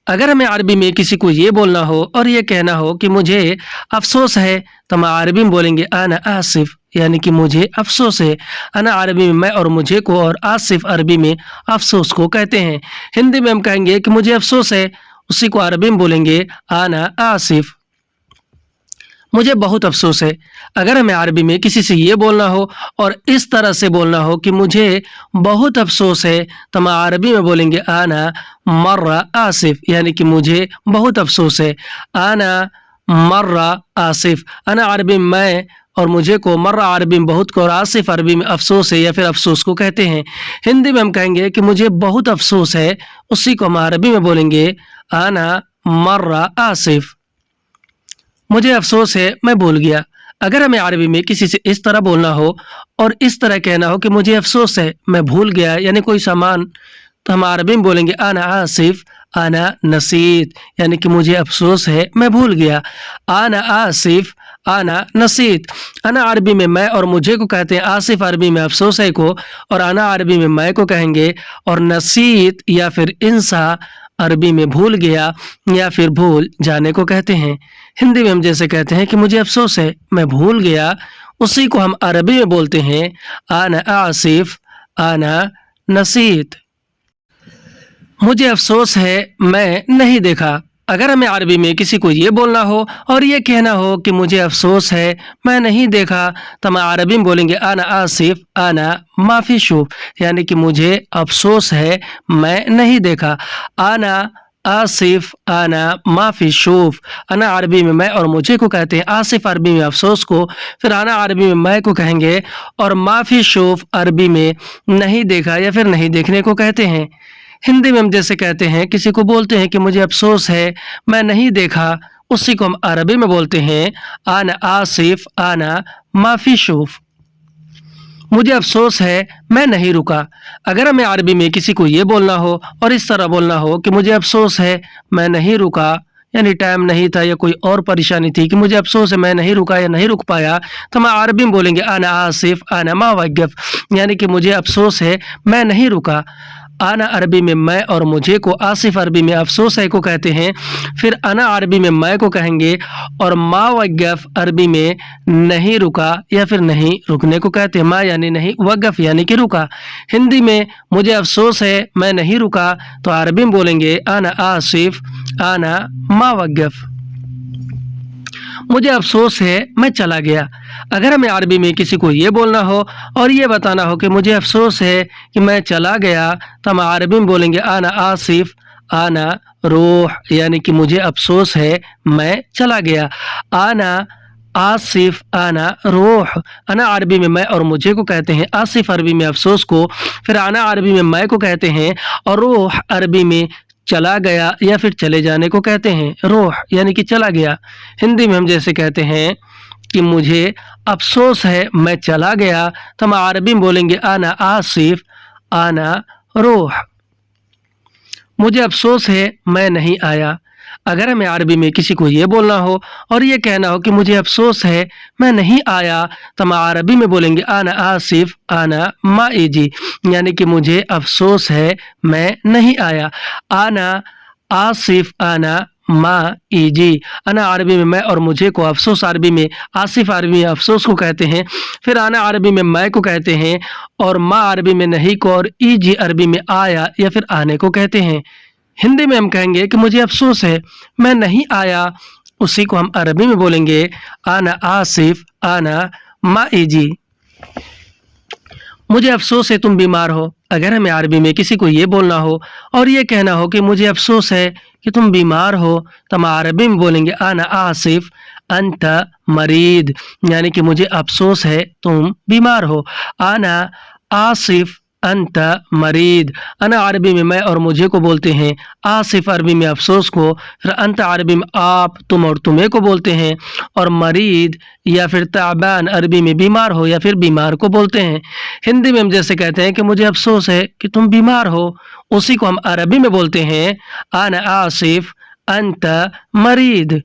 अगर हमें अरबी में किसी को ये बोलना हो और ये कहना हो कि मुझे अफसोस है, तो हम अरबी में बोलेंगे आना आसिफ, यानी कि मुझे अफसोस है। अना अरबी में मैं और मुझे को, और आसिफ अरबी में अफसोस को कहते हैं। हिंदी में हम कहेंगे कि मुझे अफसोस है, उसी को अरबी में बोलेंगे आना आसिफ। मुझे बहुत अफसोस है, अगर हमें अरबी में किसी से ये बोलना हो और इस तरह से बोलना हो कि मुझे बहुत अफसोस है, तो हम अरबी में बोलेंगे आना मर्रा आसिफ, यानी कि मुझे बहुत अफसोस है। आना मर्रा आसिफ, अना अरबी में मैं और मुझे को, मर्रा अरबी में बहुत को, और आसिफ अरबी में अफसोस है या फिर अफसोस को कहते हैं। हिंदी में हम कहेंगे कि मुझे बहुत अफसोस है, उसी को हम अरबी में बोलेंगे आना मर्रा आसिफ। मुझे अफसोस है मैं भूल गया, अगर हमें अरबी में किसी से इस तरह बोलना हो और इस तरह कहना हो कि मुझे अफसोस है मैं भूल गया, यानी कोई सामान, तो हम अरबी में बोलेंगे आना आसिफ आना नसीत, यानी कि मुझे अफसोस है मैं भूल गया। आना आसिफ आना नसीत, अना अरबी में मैं और मुझे को कहते हैं, आसिफ अरबी में अफसोस है को, और आना अरबी में मैं को कहेंगे, और नसीत या फिर इंसा अरबी में भूल गया या फिर भूल जाने को कहते हैं। हिंदी में हम जैसे कहते हैं कि मुझे अफसोस है मैं भूल गया, उसी को हम अरबी में बोलते हैं आना आसिफ आना नसीत। मुझे अफसोस है मैं नहीं देखा, अगर हमें अरबी में किसी को ये बोलना हो और ये कहना हो कि मुझे अफसोस है मैं नहीं देखा, तो हम अरबी में बोलेंगे आना आसिफ आना माफ़ी शूफ, यानी कि मुझे अफसोस है मैं नहीं देखा। आना आसिफ आना माफ़ी शूफ, अना अरबी में मैं और मुझे को कहते हैं, आसिफ अरबी में अफसोस को, फिर आना अरबी में मैं को कहेंगे, और माफ़ी शूफ अरबी में नहीं देखा या फिर नहीं देखने को कहते हैं। हिंदी में हम जैसे कहते हैं, किसी को बोलते हैं कि मुझे अफसोस है मैं नहीं देखा, उसी को हम अरबी में बोलते हैं आना आसिफ आना माफ़ी शूफ। मुझे अफसोस है मैं नहीं रुका, अगर हमें अरबी में किसी को ये बोलना हो और इस तरह बोलना हो कि मुझे अफसोस है मैं नहीं रुका, यानी टाइम नहीं था या कोई और परेशानी थी, कि मुझे अफसोस है मैं नहीं रुका या नहीं रुक पाया, तो हम अरबी में बोलेंगे आना आसिफ आना मा वक़्फ़, यानी कि मुझे अफसोस है मैं नहीं रुका। आना अरबी में मैं और मुझे को, आसिफ अरबी में अफसोस है को कहते हैं, फिर अना अरबी में मैं को कहेंगे, और मा वक़्फ़ अरबी में नहीं रुका या फिर नहीं रुकने को कहते हैं। मा यानी नहीं, वक़्फ़ यानी कि रुका। हिंदी में मुझे अफसोस है मैं नहीं रुका, तो अरबी में बोलेंगे आना आसिफ आना मा वक़्फ़। मुझे अफसोस है मैं चला गया, अगर हमें अरबी में किसी को ये बोलना हो और ये बताना हो कि मुझे अफसोस है कि मैं चला गया, तो हम अरबी में बोलेंगे आना आसिफ आना रूह, यानी कि मुझे अफसोस है मैं चला गया। आना आसिफ आना रूह, अना अरबी में मैं और मुझे को कहते हैं, आसिफ अरबी में अफसोस को, फिर आना अरबी में मैं को कहते हैं, और रूह अरबी में चला गया या फिर चले जाने को कहते हैं। रोह यानी कि चला गया। हिंदी में हम जैसे कहते हैं कि मुझे अफसोस है मैं चला गया, तो हम अरबी में बोलेंगे आना आसिफ आना रोह। मुझे अफसोस है मैं नहीं आया। अगर हमें अरबी में किसी को ये बोलना हो और ये कहना हो कि मुझे अफसोस है मैं नहीं आया, तो हम अरबी में बोलेंगे आना आसिफ आना माइजी, यानी कि मुझे अफसोस है मैं नहीं आया। आना आसिफ आना माइजी। आना अरबी में मैं और मुझे को, अफसोस अरबी में, आसिफ अरबी में अफसोस को कहते हैं, फिर आना अरबी में मैं को कहते हैं, और मा अरबी में नहीं को, और ईजी अरबी में आया या फिर आने को कहते हैं। हिंदी में हम कहेंगे कि मुझे अफसोस है मैं नहीं आया, उसी को हम अरबी में बोलेंगे आना आसिफ आना माइजी। मुझे अफसोस है तुम बीमार हो। अगर हमें अरबी में किसी को ये बोलना हो और ये कहना हो कि मुझे अफसोस है कि तुम बीमार हो, तो हम अरबी में बोलेंगे आना आसिफ अंत मरीद, यानी कि मुझे अफसोस है तुम बीमार हो। आना आसिफ अंत मरीद। अना अरबी में मैं और मुझे को बोलते हैं, आसिफ अरबी में अफसोस को, फिर अंत अरबी में आप, तुम और तुम्हें को बोलते हैं, और मरीद या फिर ताबान अरबी में बीमार हो या फिर बीमार को बोलते हैं। हिंदी में हम जैसे कहते हैं कि मुझे अफसोस है कि तुम बीमार हो, उसी को हम अरबी में बोलते हैं आना आसिफ अंत मरीद।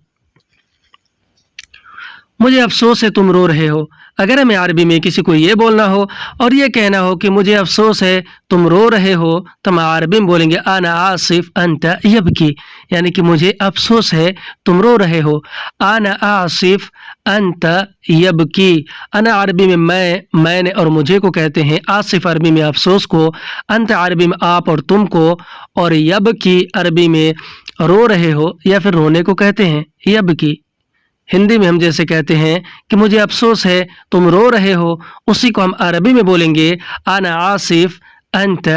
मुझे अफसोस है तुम रो रहे हो। अगर हमें अरबी में किसी को ये बोलना हो और ये कहना हो कि मुझे अफसोस है तुम रो रहे हो, तो हम अरबी में बोलेंगे आना आसिफ अंत यबकी, यानी कि मुझे अफसोस है तुम रो रहे हो। आना आसिफ अंत यबकी। अना अरबी में मैंने और मुझे को कहते हैं, आसिफ अरबी में अफसोस को, अंत अरबी में आप और तुम को, और यबकी अरबी में रो रहे हो या फिर रोने को कहते हैं यबकी। हिंदी में हम जैसे कहते हैं कि मुझे अफसोस है तुम रो रहे हो, उसी को हम अरबी में बोलेंगे आना आसिफ अंत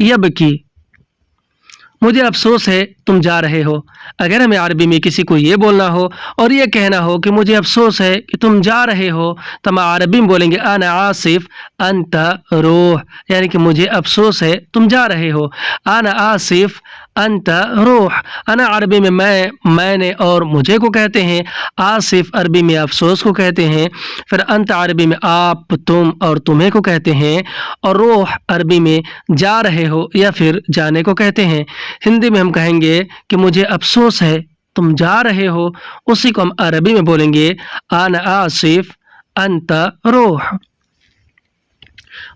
यबकी। मुझे अफसोस है तुम जा रहे हो। अगर हमें अरबी में किसी को ये बोलना हो और ये कहना हो कि मुझे अफसोस है कि तुम जा रहे हो, तो हम अरबी में बोलेंगे आना आसिफ अंत रोह, यानी कि मुझे अफसोस है तुम जा रहे हो। आना आसिफ अंत रोह। अना अरबी में मैंने और मुझे को कहते हैं, आसिफ अरबी में अफसोस को कहते हैं, फिर अंत अरबी में आप, तुम और तुम्हें को कहते हैं, और रोह अरबी में जा रहे हो या फिर जाने को कहते हैं। हिंदी में हम कहेंगे कि मुझे अफसोस है तुम जा रहे हो, उसी को हम अरबी में बोलेंगे आना आसिफ अंत रोह।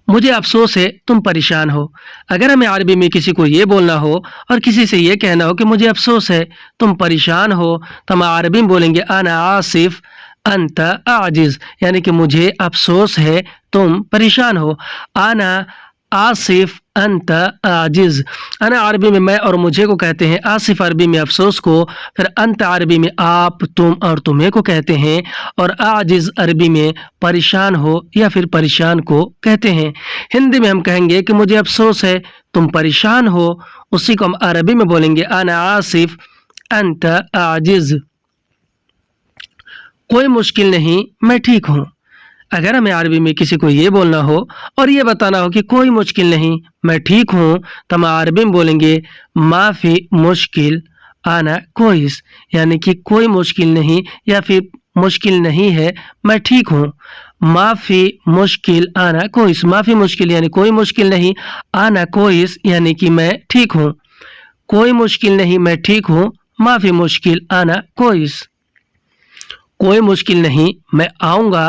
मुझे अफसोस है तुम परेशान हो। अगर हमें अरबी में किसी को ये बोलना हो और किसी से ये कहना हो कि मुझे अफसोस है तुम परेशान हो, तो हम अरबी में बोलेंगे आना आसिफ अंत आजिज, यानी कि मुझे अफसोस है तुम परेशान हो। आना आसिफ अंत आजिज। अना अरबी में मैं और मुझे को कहते हैं, आसिफ अरबी में अफसोस को, फिर अंत अरबी में आप, तुम और तुम्हें को कहते हैं, और आजिज अरबी में परेशान हो या फिर परेशान को कहते हैं। हिंदी में हम कहेंगे कि मुझे अफसोस है तुम परेशान हो, उसी को हम अरबी में बोलेंगे आना आसिफ अंत आजिज। कोई मुश्किल नहीं मैं ठीक हूँ। अगर हमें अरबी में किसी को ये बोलना हो और ये बताना हो कि कोई मुश्किल नहीं मैं ठीक हूँ, तो हम अरबी में बोलेंगे माफ़ी मुश्किल आना कोइस, यानी कि कोई मुश्किल नहीं या फिर मुश्किल नहीं है मैं ठीक हूँ। माफ़ी मुश्किल आना कोइस। माफ़ी मुश्किल यानी कोई मुश्किल नहीं, आना कोइस यानी कि मैं ठीक हूँ। कोई मुश्किल नहीं मैं ठीक हूँ, माफ़ी मुश्किल आना कोइस। कोई मुश्किल नहीं मैं आऊँगा।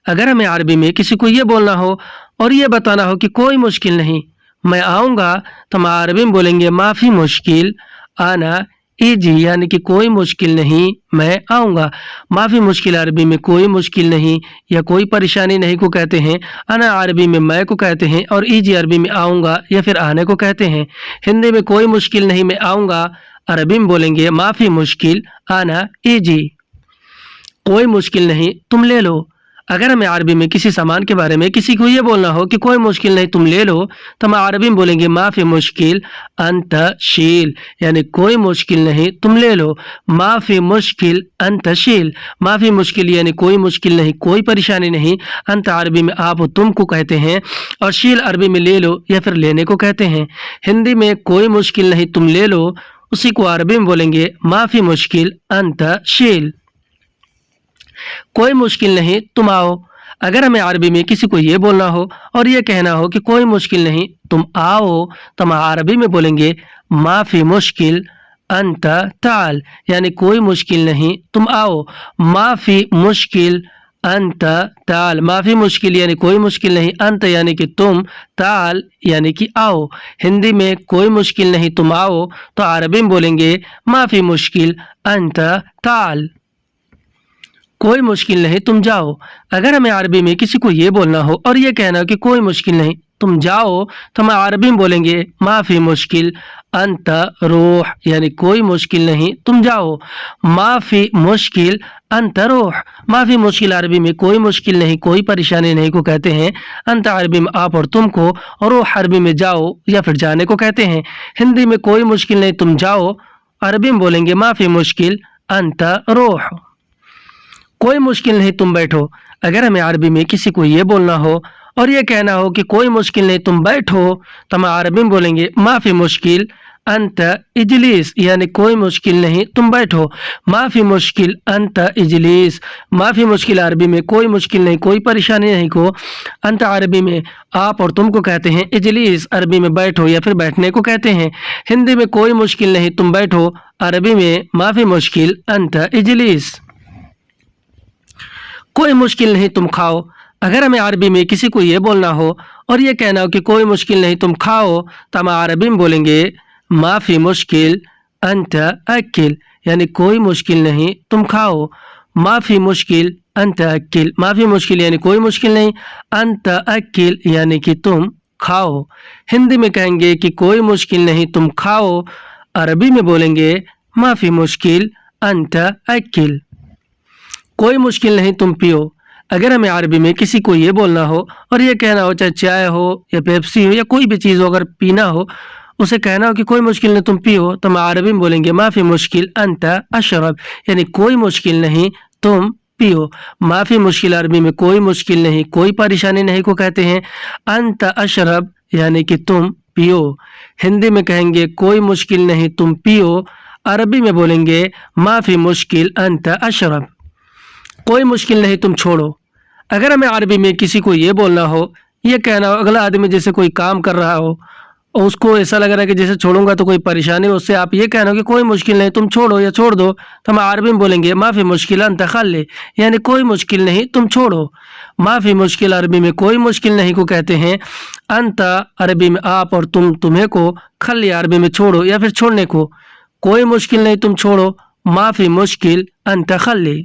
अगर हमें अरबी में किसी को ये बोलना हो और ये बताना हो कि कोई मुश्किल नहीं मैं आऊँगा, तो हम अरबी में बोलेंगे माफ़ी मुश्किल आना इजी, यानी कि कोई मुश्किल नहीं मैं आऊँगा। माफ़ी मुश्किल अरबी में कोई मुश्किल नहीं या कोई परेशानी नहीं को कहते हैं, आना अरबी में मैं को कहते हैं, और इजी अरबी में आऊँगा या फिर आने को कहते हैं। हिंदी में कोई मुश्किल नहीं मैं आऊँगा, अरबी में बोलेंगे माफ़ी मुश्किल आना इजी। कोई मुश्किल नहीं तुम ले लो। अगर हमें अरबी में किसी सामान के बारे में किसी को ये बोलना हो कि कोई मुश्किल नहीं तुम ले लो, तो हम अरबी में बोलेंगे माफ़ी मुश्किल अंत शील, यानी कोई मुश्किल नहीं तुम ले लो। माफ़ी मुश्किल अंत शील। माफ़ी मुश्किल यानी कोई मुश्किल नहीं कोई परेशानी नहीं, अंत अरबी में आप तुम को कहते हैं, और शील अरबी में ले लो या फिर लेने को कहते हैं। हिंदी में कोई मुश्किल नहीं तुम ले लो, उसी को अरबी में बोलेंगे माफी मुश्किल अंत शील। कोई मुश्किल नहीं तुम आओ। अगर हमें अरबी में किसी को ये बोलना हो और ये कहना हो कि कोई मुश्किल नहीं तुम आओ, तो हम अरबी में बोलेंगे माफी मुश्किल अंत ताल, यानी कोई मुश्किल नहीं तुम आओ। माफी मुश्किल अंत ताल, माफी मुश्किल यानी कोई मुश्किल नहीं, अंत यानी कि तुम, ताल यानी कि आओ। हिंदी में कोई मुश्किल नहीं तुम आओ, तो अरबी में बोलेंगे माफी मुश्किल अंत ताल। कोई मुश्किल नहीं तुम जाओ। अगर हमें अरबी में किसी को ये बोलना हो और ये कहना हो कि कोई मुश्किल नहीं तुम जाओ, तो हम अरबी में बोलेंगे माफी मुश्किल अंत रूह, यानी कोई मुश्किल नहीं तुम जाओ। माफी मुश्किल अंत रूह, माफी मुश्किल अरबी में कोई मुश्किल नहीं कोई परेशानी नहीं को कहते हैं। अंत अरबी में आप और तुम को, और रूह अरबी में जाओ या फिर जाने को कहते हैं। हिंदी में कोई मुश्किल नहीं तुम जाओ, अरबी में बोलेंगे माफी मुश्किल अंत रूह। कोई मुश्किल नहीं तुम बैठो। अगर हमें अरबी में किसी को ये बोलना हो और ये कहना हो कि कोई मुश्किल नहीं तुम बैठो, तो हम अरबी में बोलेंगे माफी मुश्किल अंत इजलिस, यानी कोई मुश्किल नहीं तुम बैठो। माफी मुश्किल अंत इजलिस, माफी मुश्किल अरबी में कोई मुश्किल नहीं कोई परेशानी नहीं को अंत अरबी में आप और तुम को कहते हैं। इजलिस अरबी में बैठो या फिर बैठने को कहते हैं। हिंदी में कोई मुश्किल नहीं तुम बैठो, अरबी में माफी मुश्किल अंत इजलिस। कोई मुश्किल नहीं तुम खाओ। अगर हमें अरबी में किसी को ये बोलना हो और ये कहना हो कि कोई मुश्किल नहीं तुम खाओ, तो हम अरबी में बोलेंगे माफी मुश्किल अंत अकिल, यानी कोई मुश्किल नहीं तुम खाओ। माफी मुश्किल अंत अकिल, माफी मुश्किल यानी कोई मुश्किल नहीं, अंत अकिल यानी कि तुम खाओ। हिंदी में कहेंगे कि कोई मुश्किल नहीं तुम खाओ, अरबी में बोलेंगे माफी मुश्किल अंत अकिल। कोई मुश्किल नहीं तुम पियो। अगर हमें अरबी में किसी को ये बोलना हो और ये कहना हो, चाहे चाय हो या पेप्सी हो या कोई भी चीज़ हो, अगर पीना हो उसे कहना हो कि कोई मुश्किल नहीं तुम पियो, तो हम अरबी में बोलेंगे माफ़ी मुश्किल अंत अशरब, यानी कोई मुश्किल नहीं तुम पियो। माफ़ी मुश्किल अरबी में कोई मुश्किल नहीं कोई परेशानी नहीं को कहते हैं। अंत अशरब यानी कि तुम पियो। हिंदी में कहेंगे कोई मुश्किल नहीं तुम पियो, अरबी में बोलेंगे माफ़ी मुश्किल अंत अशरब। कोई मुश्किल नहीं तुम छोड़ो। अगर हमें अरबी में किसी को ये बोलना हो, ये कहना हो, अगला आदमी जैसे कोई काम कर रहा हो और उसको ऐसा लग रहा है कि जैसे छोड़ूंगा तो कोई परेशानी हो, उससे आप ये कहना हो कि कोई मुश्किल नहीं तुम छोड़ो या छोड़ दो, तो हम अरबी में बोलेंगे माफ़ी मुश्किल अंत खल्ले, यानी कोई मुश्किल नहीं तुम छोड़ो। माफ़ी मुश्किल अरबी में कोई मुश्किल नहीं को कहते हैं। अंत अरबी में आप और तुम, तुम्हें को, खल्ले अरबी में छोड़ो या फिर छोड़ने को। कोई मुश्किल नहीं तुम छोड़ो, माफ़ी मुश्किल अंत खल्ले।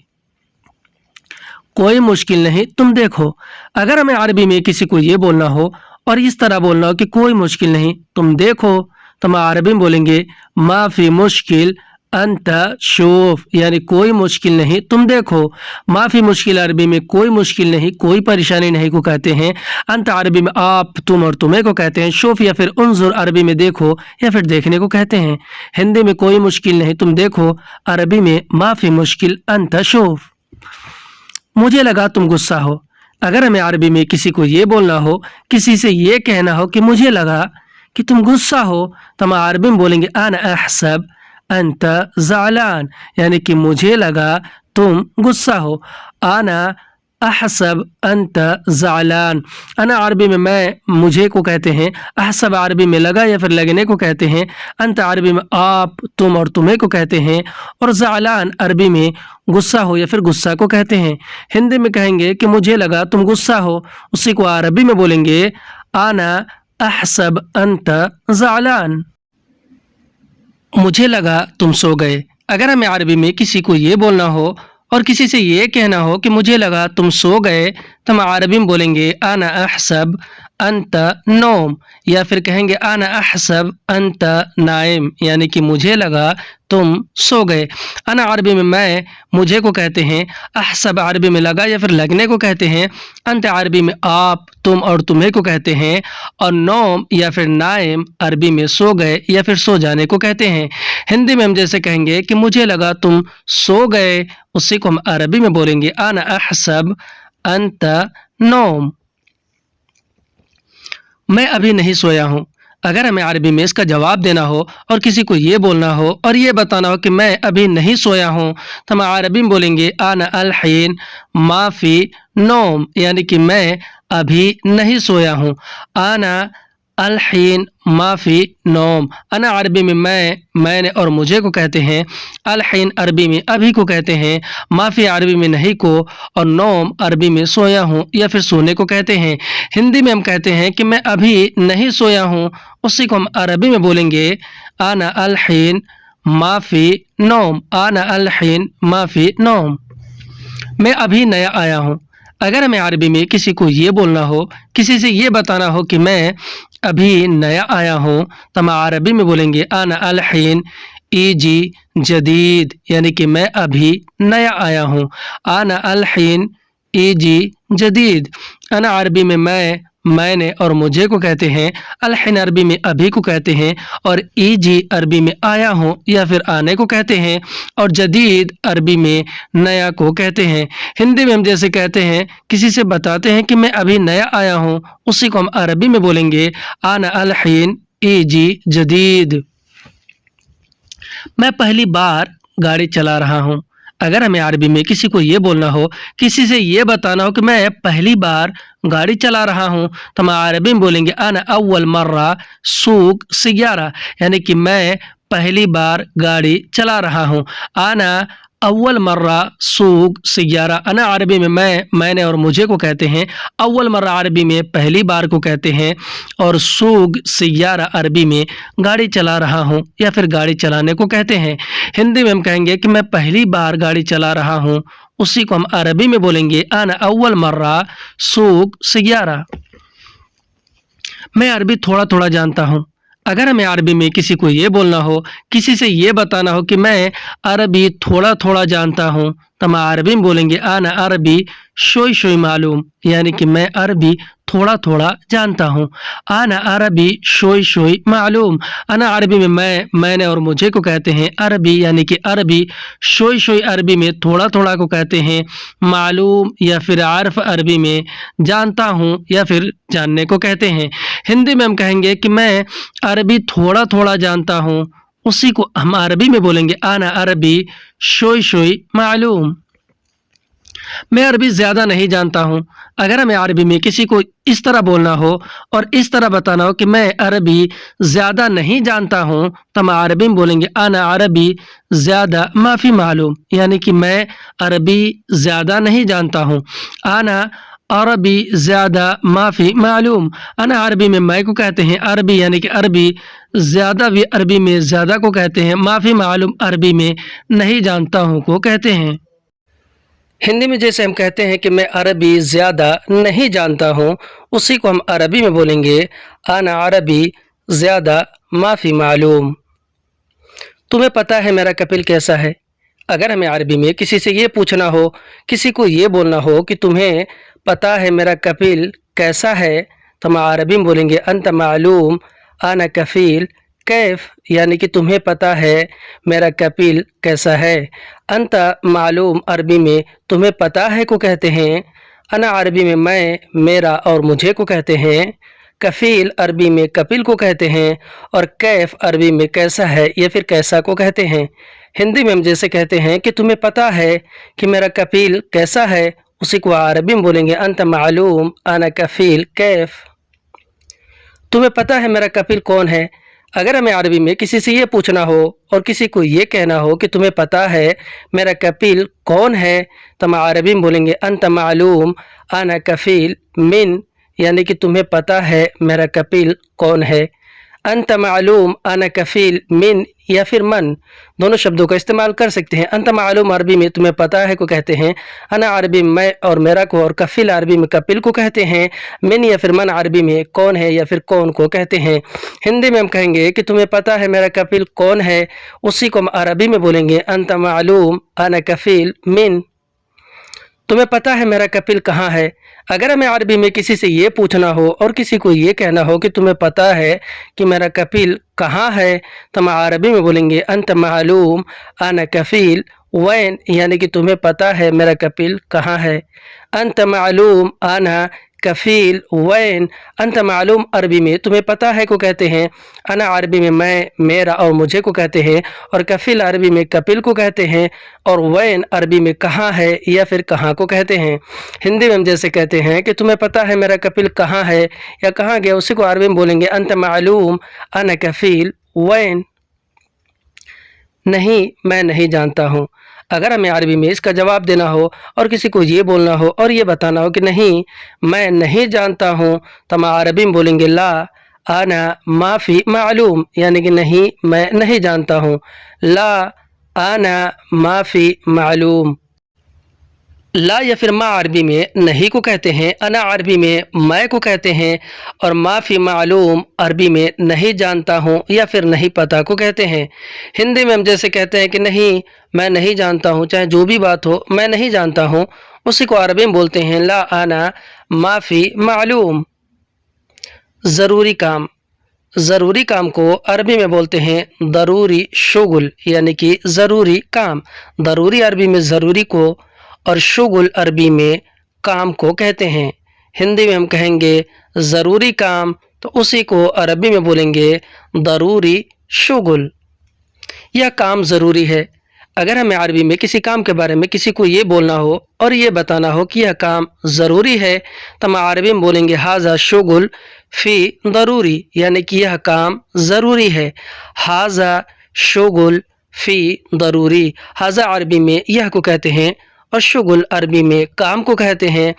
कोई मुश्किल नहीं तुम देखो। अगर हमें अरबी में किसी को ये बोलना हो और इस तरह बोलना हो कि कोई मुश्किल नहीं तुम देखो, तो हम अरबी में बोलेंगे माफ़ी मुश्किल अंत शूफ, यानी कोई मुश्किल नहीं तुम देखो। माफ़ी मुश्किल अरबी में कोई मुश्किल नहीं कोई परेशानी नहीं को कहते हैं। अंत अरबी में आप, तुम और तुम्हें को कहते हैं। शूफ या फिर उन्जुर अरबी में देखो या फिर देखने को कहते हैं। हिंदी में कोई मुश्किल नहीं तुम देखो, अरबी में माफ़ी मुश्किल अंत शूफ। मुझे लगा तुम गुस्सा हो। अगर हमें अरबी में किसी को ये बोलना हो, किसी से ये कहना हो कि मुझे लगा कि तुम गुस्सा हो, तो हम अरबी में बोलेंगे अना अहसब अंत ज़ालान, यानी कि मुझे लगा तुम गुस्सा हो। अना अहसब अंत ज़ालान, अना अरबी में मैं, मुझे को कहते हैं। अहसब अरबी में लगा या फिर लगने को कहते हैं। अंत अरबी में आप, तुम और तुम्हें को कहते हैं। और ज़ालान अरबी में गुस्सा हो या फिर गुस्सा को कहते हैं। हिंदी में कहेंगे कि मुझे लगा तुम गुस्सा हो, उसी को अरबी में बोलेंगे आना अहसब अंत ज़ालान। मुझे लगा तुम सो गए। अगर हमें अरबी में किसी को ये बोलना हो और किसी से ये कहना हो कि मुझे लगा तुम सो गए, तो हम अरबी में बोलेंगे आना अहसब अंत नौम, या फिर कहेंगे आना अहसब अंत नाइम, यानी कि मुझे लगा तुम सो गए। अना अरबी में मैं, मुझे को कहते हैं। अहसब अरबी में लगा या फिर लगने को कहते हैं। अंत अरबी में आप, तुम और तुम्हें को कहते हैं। और नौम या फिर नाइम अरबी में सो गए या फिर सो जाने को कहते हैं। हिंदी में हम जैसे कहेंगे कि मुझे लगा तुम सो गए, उसी को हम अरबी में बोलेंगे आना अहसब अंत नौम। मैं अभी नहीं सोया हूँ। अगर हमें अरबी में इसका जवाब देना हो और किसी को ये बोलना हो और ये बताना हो कि मैं अभी नहीं सोया हूँ, तो हम अरबी में बोलेंगे आना अल हिन माफ़ी नौम, यानी कि मैं अभी नहीं सोया हूँ। आना अल हिन माफ़ी नौम। अना अरबी में मैंने और मुझे को कहते हैं। अल हिन अरबी में अभी को कहते हैं। माफ़ी अरबी में नहीं को, और नौम अरबी में सोया हूँ या फिर सोने को कहते हैं। हिंदी में हम कहते हैं कि मैं अभी नहीं सोया हूँ, उसी को हम अरबी में बोलेंगे आना अल हिन माफ़ी नौम। आना अल हिन माफ़ी नौम। मैं अभी नया आया हूँ। अगर हमें अरबी में किसी को ये बोलना हो, किसी से ये बताना हो कि मैं अभी नया आया हूँ, तो हम अरबी में बोलेंगे आना अल हिन ईजी जदीद, यानी कि मैं अभी नया आया हूँ। आना अल हिन ईजी जदीद। अना अरबी में मैंने और मुझे को कहते हैं। अल हिन अरबी में अभी को कहते हैं, और ईजी अरबी में आया हूँ या फिर आने को कहते हैं, और जदीद अरबी में नया को कहते हैं। हिंदी में हम जैसे कहते हैं, किसी से बताते हैं कि मैं अभी नया आया हूँ, उसी को हम अरबी में बोलेंगे आना अल हिन ईजी जदीद। मैं पहली बार गाड़ी चला रहा हूँ। अगर हमें अरबी में किसी को ये बोलना हो, किसी से ये बताना हो कि मैं पहली बार गाड़ी चला रहा हूँ, तो हम अरबी में बोलेंगे अना अव्वल मर्रा सूक सियारा, यानी कि मैं पहली बार गाड़ी चला रहा हूँ। आना अव्वल मर्रा सूक सियारा। अना अरबी में मैंने और मुझे को कहते हैं। अव्वल मर्रा अरबी में पहली बार को कहते हैं, और सूक सियारा अरबी में गाड़ी चला रहा हूँ या फिर गाड़ी चलाने को कहते हैं। हिंदी में हम कहेंगे कि मैं पहली बार गाड़ी चला रहा हूँ, उसी को हम अरबी में बोलेंगे आना अव्वल मर्रा सूक सियारा। मैं अरबी थोड़ा थोड़ा जानता हूँ। अगर हमें अरबी में किसी को ये बोलना हो, किसी से ये बताना हो कि मैं अरबी थोड़ा थोड़ा जानता हूँ, तो हम अरबी में बोलेंगे आना अरबी शोई शोई मालूम, यानी कि मैं अरबी थोड़ा थोड़ा जानता हूँ। आना अरबी शोई शोई मालूम। अना अरबी में मैंने और मुझे को कहते हैं। अरबी यानी कि अरबी शोई शोई अरबी में थोड़ा थोड़ा को कहते हैं। मालूम या फिर आर्फ अरबी में जानता हूँ या फिर जानने को कहते हैं। हिंदी में हम कहेंगे कि मैं अरबी थोड़ा थोड़ा जानता हूँ, उसी को हम अरबी में बोलेंगे आना अरबी शोई शोई मालूम। मैं अरबी ज़्यादा नहीं जानता हूँ। अगर हमें अरबी में किसी को इस तरह बोलना हो और इस तरह बताना हो कि मैं अरबी ज़्यादा नहीं जानता हूँ, तो हम अरबी में बोलेंगे आना अरबी ज़्यादा माफ़ी मालूम, यानी कि मैं अरबी ज़्यादा नहीं जानता हूँ। आना अरबी ज़्यादा माफ़ी मालूम। अना अरबी में मैं को कहते हैं। अरबी यानी कि अरबी ज़्यादा भी अरबी में ज़्यादा को कहते हैं। माफ़ी मालूम अरबी में नहीं जानता हूँ को कहते हैं। हिंदी में जैसे हम कहते हैं कि मैं अरबी ज़्यादा नहीं जानता हूँ, उसी को हम अरबी में बोलेंगे आना अरबी ज़्यादा माफ़ी मालूम। तुम्हें पता है मेरा कपिल कैसा है? अगर हमें अरबी में किसी से ये पूछना हो, किसी को ये बोलना हो कि तुम्हें पता है मेरा कपिल कैसा है, तो हम अरबी में बोलेंगे अंत मालूम आना कफ़ील कैफ, यानी कि तुम्हें पता है मेरा कपिल कैसा है। अंत मालूम अरबी में तुम्हें पता है को कहते हैं। अना अरबी में मैं, मेरा और मुझे को कहते हैं। कफ़ील अरबी में कपिल को कहते हैं, और कैफ अरबी में कैसा है या फिर कैसा को कहते हैं। हिंदी में हम जैसे कहते हैं कि तुम्हें पता है कि मेरा कपिल कैसा है, उसी को अरबी में बोलेंगे अंत मालूम आना कफ़ील कैफ। तुम्हें पता है मेरा कपिल कौन है? अगर हमें अरबी में किसी से ये पूछना हो और किसी को ये कहना हो कि तुम्हें पता है मेरा कपिल कौन है, तो हम अरबी में बोलेंगे अंत मालूम आना कफ़ील मिन, यानी कि तुम्हें पता है मेरा कपिल कौन है। अंत मालूम आना कफ़ील मिन या फिर मन, दोनों शब्दों का इस्तेमाल कर सकते हैं। अंत मालूम अरबी में तुम्हें पता है को कहते हैं। अना अरबी में मैं और मेरा को, और कफ़ील अरबी में कपिल को कहते हैं। मिन या फिर मन अरबी में कौन है या फिर कौन को कहते हैं। हिंदी में हम कहेंगे कि तुम्हें पता है मेरा कपिल कौन है, उसी को हम अरबी में बोलेंगे अंत मालूम आना कफ़ील मिन। तुम्हें पता है मेरा कपिल कहाँ है? अगर हमें अरबी में किसी से ये पूछना हो और किसी को ये कहना हो कि तुम्हें पता है कि मेरा कपिल कहाँ है, तो हम अरबी में बोलेंगे अंत मालूम आना कफ़ील वैन, यानी कि तुम्हें पता है मेरा कपिल कहाँ है। अंत मालूम आना कफ़ील, वैन, अंत मालूम अरबी में तुम्हें पता है को कहते हैं, अना अरबी में मैं, मेरा और मुझे को कहते हैं, और कफ़ील अरबी में कपिल को कहते हैं, और वैन अरबी में कहाँ है या फिर कहाँ को कहते हैं। हिंदी में हम जैसे कहते हैं कि तुम्हें पता है मेरा कपिल कहाँ है या कहाँ गया, उसी को अरबी में बोलेंगे अंत मालूम अना कफ़ील वैन। नहीं, मैं नहीं जानता हूँ। अगर हमें अरबी में इसका जवाब देना हो और किसी को ये बोलना हो और ये बताना हो कि नहीं मैं नहीं जानता हूँ, तो हम अरबी में बोलेंगे ला आना माफ़ी मालूम, यानी कि नहीं मैं नहीं जानता हूँ। ला आना माफ़ी मालूम। ला या फिर मा अरबी में नहीं को कहते हैं, अना अरबी में मैं को कहते हैं, और माफ़ी मालूम अरबी में नहीं जानता हूँ या फिर नहीं पता को कहते हैं। हिंदी में हम जैसे कहते हैं कि नहीं मैं नहीं जानता हूँ, चाहे जो भी बात हो मैं नहीं जानता हूँ, उसी को अरबी में बोलते हैं ला आना माफ़ी मालूम। ज़रूरी काम, ज़रूरी काम को अरबी में बोलते हैं दरूरी शुगुल, यानी कि ज़रूरी काम। दरूरी अरबी में ज़रूरी को और शुगुल अरबी में काम को कहते हैं। हिंदी में हम कहेंगे ज़रूरी काम, तो उसी को अरबी में बोलेंगे दरूरी शुगुल। यह काम ज़रूरी है। अगर हमें अरबी में किसी काम के बारे में किसी को ये बोलना हो और ये बताना हो कि यह काम ज़रूरी है, तो हम अरबी में बोलेंगे हाजा शुगुल फ़ी ज़रूरी, यानी कि यह काम ज़रूरी है। हाजा शुगुल फ़ी ज़रूरी। हाजा अरबी में यह को कहते हैं और शुगुल अरबी में काम को कहते हैं।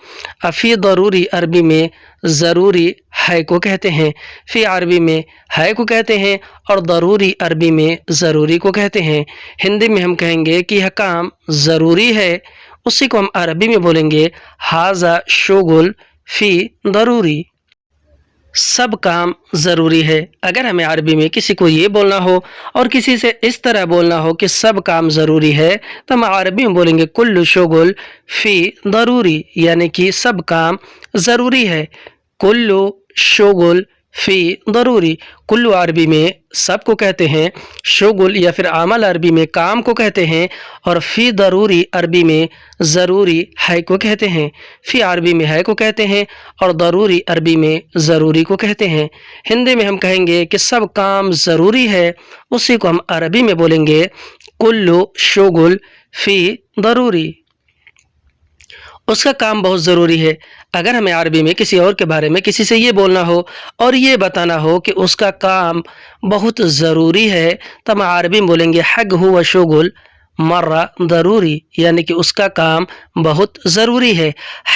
फ़ी ज़रूरी अरबी में ज़रूरी है को कहते हैं। फ़ी अरबी में है को कहते हैं और ज़रूरी अरबी में ज़रूरी को कहते हैं। हिंदी में हम कहेंगे कि यह काम ज़रूरी है, उसी को हम अरबी में बोलेंगे हाजा शुगुल फ़ी ज़रूरी। सब काम ज़रूरी है। अगर हमें अरबी में किसी को ये बोलना हो और किसी से इस तरह बोलना हो कि सब काम ज़रूरी है, तो हम अरबी में बोलेंगे कुल्लु शुगुल फ़ी ज़रूरी, यानी कि सब काम ज़रूरी है। कुल्लु शुगुल फ़ी ज़रूरी। कुल्लु अरबी में सब को कहते हैं, शुगुल या फिर अमल अरबी में काम को कहते हैं, और फ़ी ज़रूरी अरबी में ज़रूरी है को कहते हैं। फ़ी अरबी में है को कहते हैं और ज़रूरी अरबी में ज़रूरी को कहते हैं। हिंदी में हम कहेंगे कि सब काम ज़रूरी है, उसी को हम अरबी में बोलेंगे कुल्लु शुगुल फ़ी ज़रूरी। उसका काम बहुत ज़रूरी है। अगर हमें अरबी में किसी और के बारे में किसी से ये बोलना हो और ये बताना हो कि उसका काम बहुत ज़रूरी है, तो हम अरबी में बोलेंगे हग हुआ शुगुल मर्रा ज़रूरी, यानी कि उसका काम बहुत ज़रूरी है।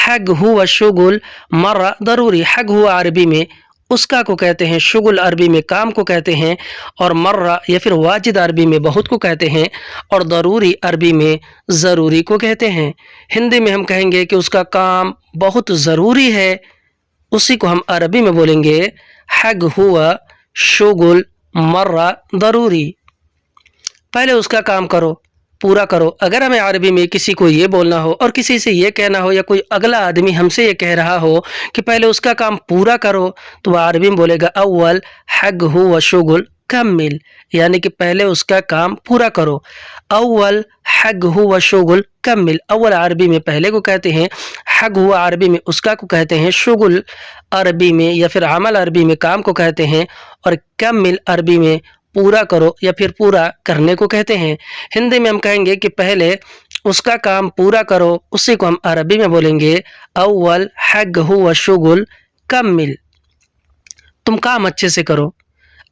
हग हुआ शुगुल मर्रा ज़रूरी। हग हुआ अरबी में उसका को कहते हैं, शुगुल अरबी में काम को कहते हैं, और मर्रा या फिर वाजिद अरबी में बहुत को कहते हैं, और ज़रूरी अरबी में ज़रूरी को कहते हैं। हिंदी में हम कहेंगे कि उसका काम बहुत ज़रूरी है, उसी को हम अरबी में बोलेंगे हग हुआ शुगुल मर्रा ज़रूरी। पहले उसका काम करो, पूरा करो। अगर हमें अरबी में किसी को ये बोलना हो और किसी से ये कहना हो या कोई अगला आदमी हमसे ये कह रहा हो कि पहले उसका काम पूरा करो, तो वह अरबी में बोलेगा अव्वल हग हुआ शुगुल कम्मिल, यानी कि पहले उसका काम पूरा करो। अव्वल हग हुआ शुगुल कम्मिल। अव्वल अरबी में पहले को कहते हैं, हग हुआ अरबी में उसका को कहते हैं, शुगुल अरबी में या फिर अमल अरबी में काम को कहते हैं, और कम्मिल अरबी में पूरा करो या फिर पूरा करने को कहते हैं। हिंदी में हम कहेंगे कि पहले उसका काम पूरा करो, उसी को हम अरबी में बोलेंगे अव्वल हग हुआ शुगुल कम्मिल। तुम काम अच्छे से करो।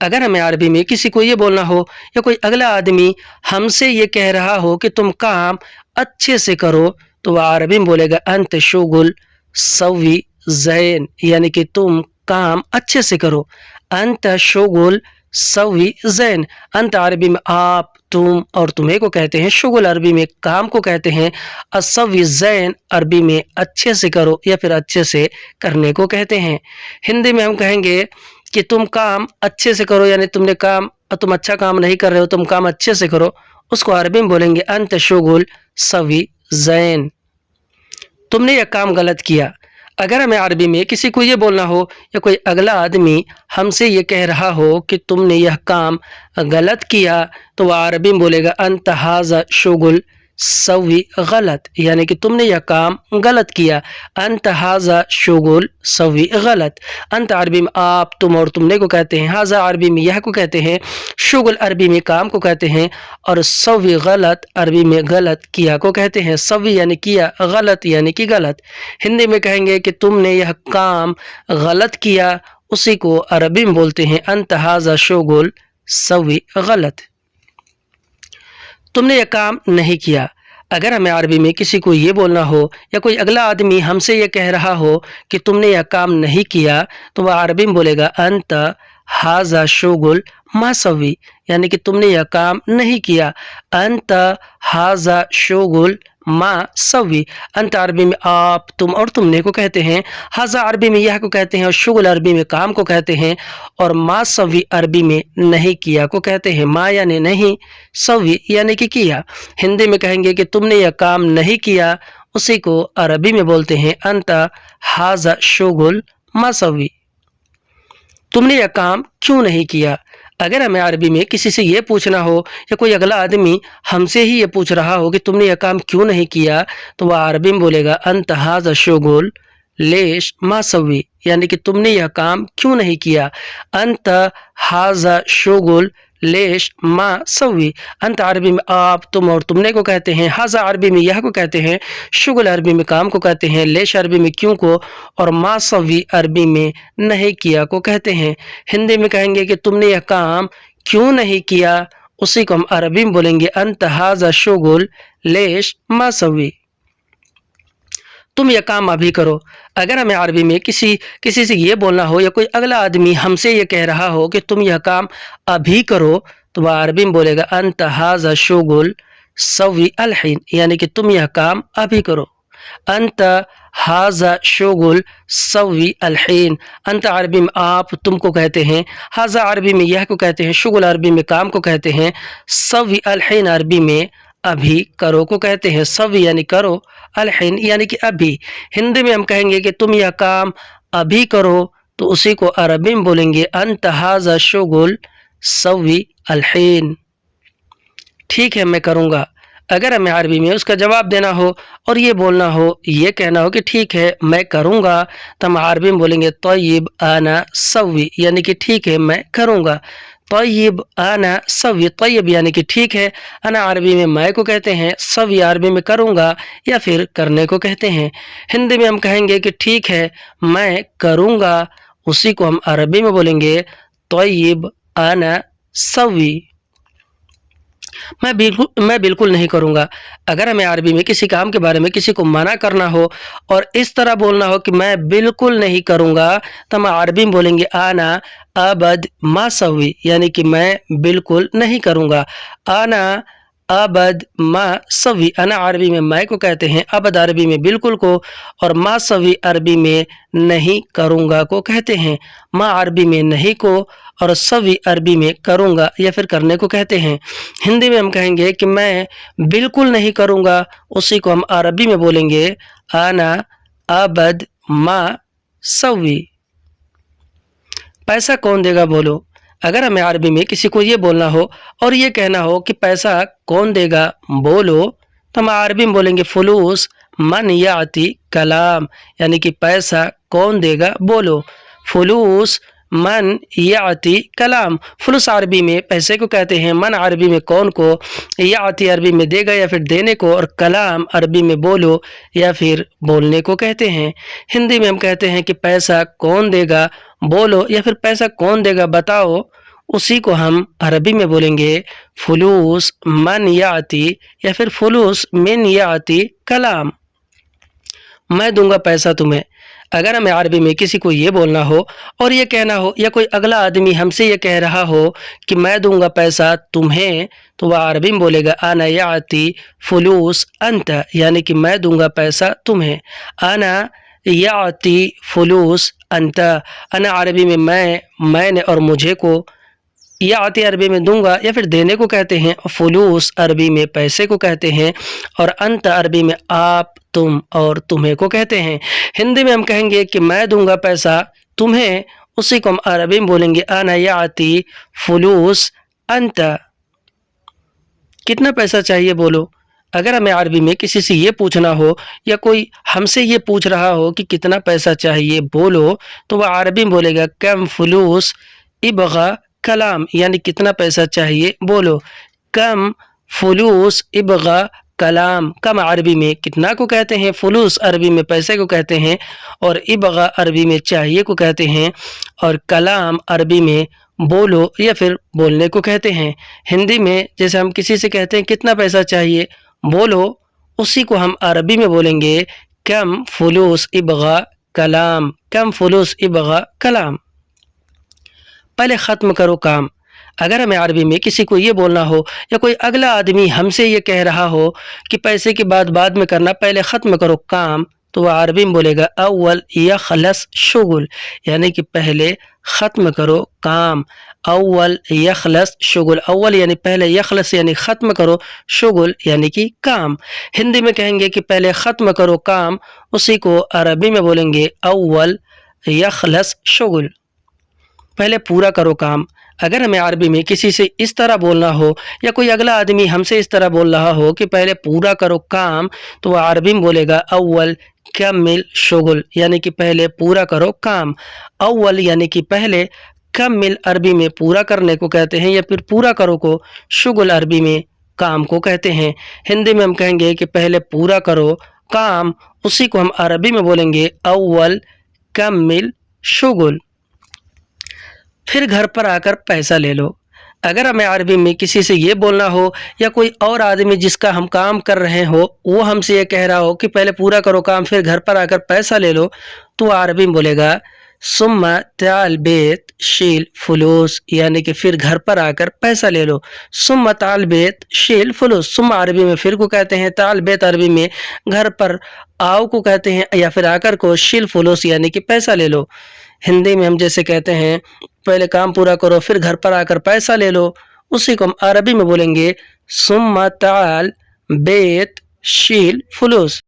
अगर हमें अरबी में किसी को ये बोलना हो या कोई अगला आदमी हमसे ये कह रहा हो कि तुम काम अच्छे से करो, तो वह अरबी में बोलेगा अंत शुगुल सवी ज़ैन, यानी कि तुम काम अच्छे से करो। अंत शुगुल सवी ज़ैन। अंत अरबी में आप, तुम और तुम्हें को कहते हैं, शुगुल अरबी में काम को कहते हैं, असवी ज़ैन अरबी में अच्छे से करो या फिर अच्छे से करने को कहते हैं। हिंदी में हम कहेंगे कि तुम काम अच्छे से करो, यानी तुम अच्छा काम नहीं कर रहे हो, तुम काम अच्छे से करो, उसको अरबी में बोलेंगे अंत शुगुल सवी ज़ैन। तुमने यह काम गलत किया। अगर हमें अरबी में किसी को ये बोलना हो या कोई अगला आदमी हमसे ये कह रहा हो कि तुमने यह काम गलत किया, तो वह अरबी में बोलेगा अंत हाज़ा शुगुल सवी गलत, यानी कि तुमने यह काम गलत किया। अंत हाजा शुगुल सवी गलत। अंत अरबी में आप, तुम और तुमने को कहते हैं। हाजा अरबी में यह को कहते हैं। शुगुल अरबी में काम को कहते हैं। और सवी गलत अरबी में गलत किया को कहते हैं। सवी यानी किया, गलत यानी कि गलत। हिंदी में कहेंगे कि तुमने यह काम गलत किया, उसी को अरबी में बोलते हैं अंत हाजा शुगुल सवी गलत। तुमने यह काम नहीं किया। अगर हमें अरबी में किसी को ये बोलना हो या कोई अगला आदमी हमसे ये कह रहा हो कि तुमने यह काम नहीं किया, तो वह अरबी में बोलेगा अंत हाजा शुगुल मा सवी, यानी कि तुमने यह काम नहीं किया। अंत हाजा शुगुल मा सवी। अंत अरबी में आप, तुम और तुमने को कहते हैं। हाजा अरबी में यह को कहते हैं और शुगुल अरबी में काम को कहते हैं। और मा सवी अरबी में नहीं किया को कहते हैं। मा यानी नहीं, सवी यानी कि किया। हिंदी में कहेंगे कि तुमने यह काम नहीं किया, उसी को अरबी में बोलते हैं अंत हाजा शुगुल मा सवी। तुमने यह काम क्यों नहीं किया। अगर हमें अरबी में किसी से ये पूछना हो या कोई अगला आदमी हमसे ही ये पूछ रहा हो कि तुमने यह काम क्यों नहीं किया, तो वह अरबी में बोलेगा अंत हाजा शुगुल लेश मा सवी, यानी कि तुमने यह काम क्यों नहीं किया। अंत हाजा शुगुल लेश मा सवी। अंत अरबी में आप, तुम और तुमने को कहते हैं। हाजा अरबी में यह को कहते हैं। शुगुल अरबी में काम को कहते हैं। लेश अरबी में क्यों को, और मा सवी अरबी में नहीं किया को कहते हैं। हिंदी में कहेंगे कि तुमने यह काम क्यों नहीं किया, उसी को हम अरबी में बोलेंगे अंत हाजा शुगुल लेश मा सवी। तुम यह काम अभी करो। अगर हमें अरबी में किसी से ये बोलना हो या कोई अगला आदमी हमसे ये कह रहा हो कि तुम यह काम अभी करो, तो वह अरबी में बोलेगा अंत हाजा शुगुल सवी अलहीन, यानी कि तुम यह काम अभी करो। अंत हाजा शुगुल सवी अलहीन। अंत अरबी में आप, तुमको कहते हैं। हाजा अरबी में यह को कहते हैं। शुगुल अरबी में काम को कहते हैं। सवी अलहीन अरबी में अभी करो को कहते हैं। सवी यानी करो, अलहीन यानी कि अभी। हिंदी में हम कहेंगे कि तुम यह काम अभी करो, तो उसी को अरबी में बोलेंगे अंत हाजा शुगुल सवी अलहीन। ठीक है, मैं करूँगा। अगर हमें अरबी में उसका जवाब देना हो और ये बोलना हो, ये कहना हो कि ठीक है मैं करूँगा, तो हम अरबी में बोलेंगे तय्यब आना सवी, यानी कि ठीक है मैं करूँगा। तय्यब आना सवी, तय्यब यानी कि ठीक है। अना अरबी में मैं को कहते हैं। सवी अरबी में करूँगा या फिर करने को कहते हैं। हिंदी में हम कहेंगे कि ठीक है मैं करूँगा, उसी को हम अरबी में बोलेंगे तय्यब आना सवी। मैं बिल्कुल नहीं करूँगा। अगर हमें अरबी में किसी काम के बारे में किसी को मना करना हो और इस तरह बोलना हो कि मैं बिल्कुल नहीं करूँगा, तो हम अरबी में बोलेंगे आना अबद मा सवी, यानी कि मैं बिल्कुल नहीं करूँगा। आना अबद मा सवी। अना अरबी में मैं को कहते हैं। अबद अरबी में बिल्कुल को, और मा सवी अरबी में नहीं करूँगा को कहते हैं। मा अरबी में नहीं को और सवी अरबी में करूँगा या फिर करने को कहते हैं। हिंदी में हम कहेंगे कि मैं बिल्कुल नहीं करूँगा, उसी को हम अरबी में बोलेंगे आना अबद मा सवी। पैसा कौन देगा बोलो। अगर हमें अरबी में किसी को ये बोलना हो और ये कहना हो कि पैसा कौन देगा बोलो, तो हम अरबी में बोलेंगे फुलूस मन याती कलाम, यानी कि पैसा कौन देगा बोलो। फुलूस मन याती कलाम। फुलूस अरबी में पैसे को कहते हैं। मन अरबी में कौन को, याती अरबी में देगा या फिर देने को, और कलाम अरबी में बोलो या फिर बोलने को कहते हैं। हिंदी में हम कहते हैं कि पैसा कौन देगा बोलो या फिर पैसा कौन देगा बताओ, उसी को हम अरबी में बोलेंगे फुलूस मन याती या फिर फुलूस मिन याती कलाम। मैं दूंगा पैसा तुम्हें। अगर हमें अरबी में किसी को ये बोलना हो और ये कहना हो या कोई अगला आदमी हमसे ये कह रहा हो कि मैं दूंगा पैसा तुम्हें, तो वह अरबी में बोलेगा आना याती फुलूस अंत, यानी कि मैं दूंगा पैसा तुम्हें। आना याती फुलूस अंत। अना अरबी में मैंने और मुझे को, याती अरबी में दूंगा या फिर देने को कहते हैं। फुलूस अरबी में पैसे को कहते हैं, और अंत अरबी में आप, तुम और तुम्हें को कहते हैं। हिंदी में हम कहेंगे कि मैं दूंगा पैसा तुम्हें, उसी को हम अरबी में बोलेंगे आना याती फुलूस अंत। कितना पैसा चाहिए बोलो। اگر ہمیں عربی میں کسی سے یہ پوچھنا ہو یا کوئی ہم سے یہ پوچھ رہا ہو کہ کتنا پیسہ چاہیے بولو، تو وہ عربی میں بولے گا کم فلوس ابغا کلام، یعنی کتنا پیسہ چاہیے بولو، کم فلوس ابغا کلام۔ کم عربی میں کتنا کو کہتے ہیں، فلوس عربی میں پیسے کو کہتے ہیں، اور ابغا عربی میں چاہیے کو کہتے ہیں، اور کلام عربی میں بولو یا پھر بولنے کو کہتے ہیں۔ ہندی میں جیسے ہم کسی سے کہتے ہیں کتنا پیسہ چاہیے بولو، اسی کو ہم عربی میں بولیں گے کم فلوس ابغا کلام، کم فلوس ابغا کلام۔ پہلے ختم کرو کام۔ اگر ہمیں عربی میں کسی کو یہ بولنا ہو یا کوئی اگلا آدمی ہم سے یہ کہہ رہا ہو کہ پیسے کی بات بعد میں کرنا، پہلے ختم کرو کام، تو وہ عربی میں بولے گا اول یخلص شغل، یعنی کہ پہلے ختم کرو کام۔ اول یخلص شغل، اول یعنی پہلے، یخلص یعنی ختم کرو، شغل یعنی کہ کام۔ ہندی میں کہیں گے کہ پہلے ختم کرو کام، اسی کو عربی میں بولیں گے اول یخلص شغل، پہلے پورا کرو کام۔ اگر ہمیں عربی میں کسی سے اس طرح بولنا ہو یا کوئی اگلا آدمی ہم سے اس طرح بول رہا ہو کہ پہلے پورا کرو کام، تو وہ عربی میں بولے گا اول کمل شغل، یعنی کہ پہلے پورا کرو کام۔ اول یعنی کہ پہلے، کمل عربی میں پورا کرنے کو کہتے ہیں یا پھر پورا کرو کو، شغل عربی میں کام کو کہتے ہیں۔ ہندی میں ہم کہیں گے کہ پہلے پورا کرو کام، اسی کو ہم عربی میں بولیں گے اول کمل شغل۔ پھر گھر پر آ کر پیسہ لے لو۔ اگر ہمیں عربی میں کسی سے یہ بولنا ہو یا کوئی اور آدمی جس کا ہم کام کر رہے ہو وہ ہم سے یہ کہہ رہا ہو کہ پہلے پورا کرو کام پھر گھر پر آ کر پیسہ لے لو، تو وہ عربی میں بولے گا ثم تعال بیت شیل فلوس، یعنی کہ پھر گھر پر آ کر پیسہ لے لو۔ ثم تعال بیت شیل فلوس، ثم عربی میں پھر کو کہتے ہیں، تعال بیت عربی میں گھر پر آؤ کو کہتے ہیں یا پھر آ کر کو، شیل فلوس یعنی کہ پیسہ لے لو۔ ہندی میں ہم جیسے کہتے ہیں پہلے کام پورا کرو پھر گھر پر آ کر پیسہ لے لو، اسی کو ہم عربی میں بولیں گے ثم تعال بیت شیل فلوس۔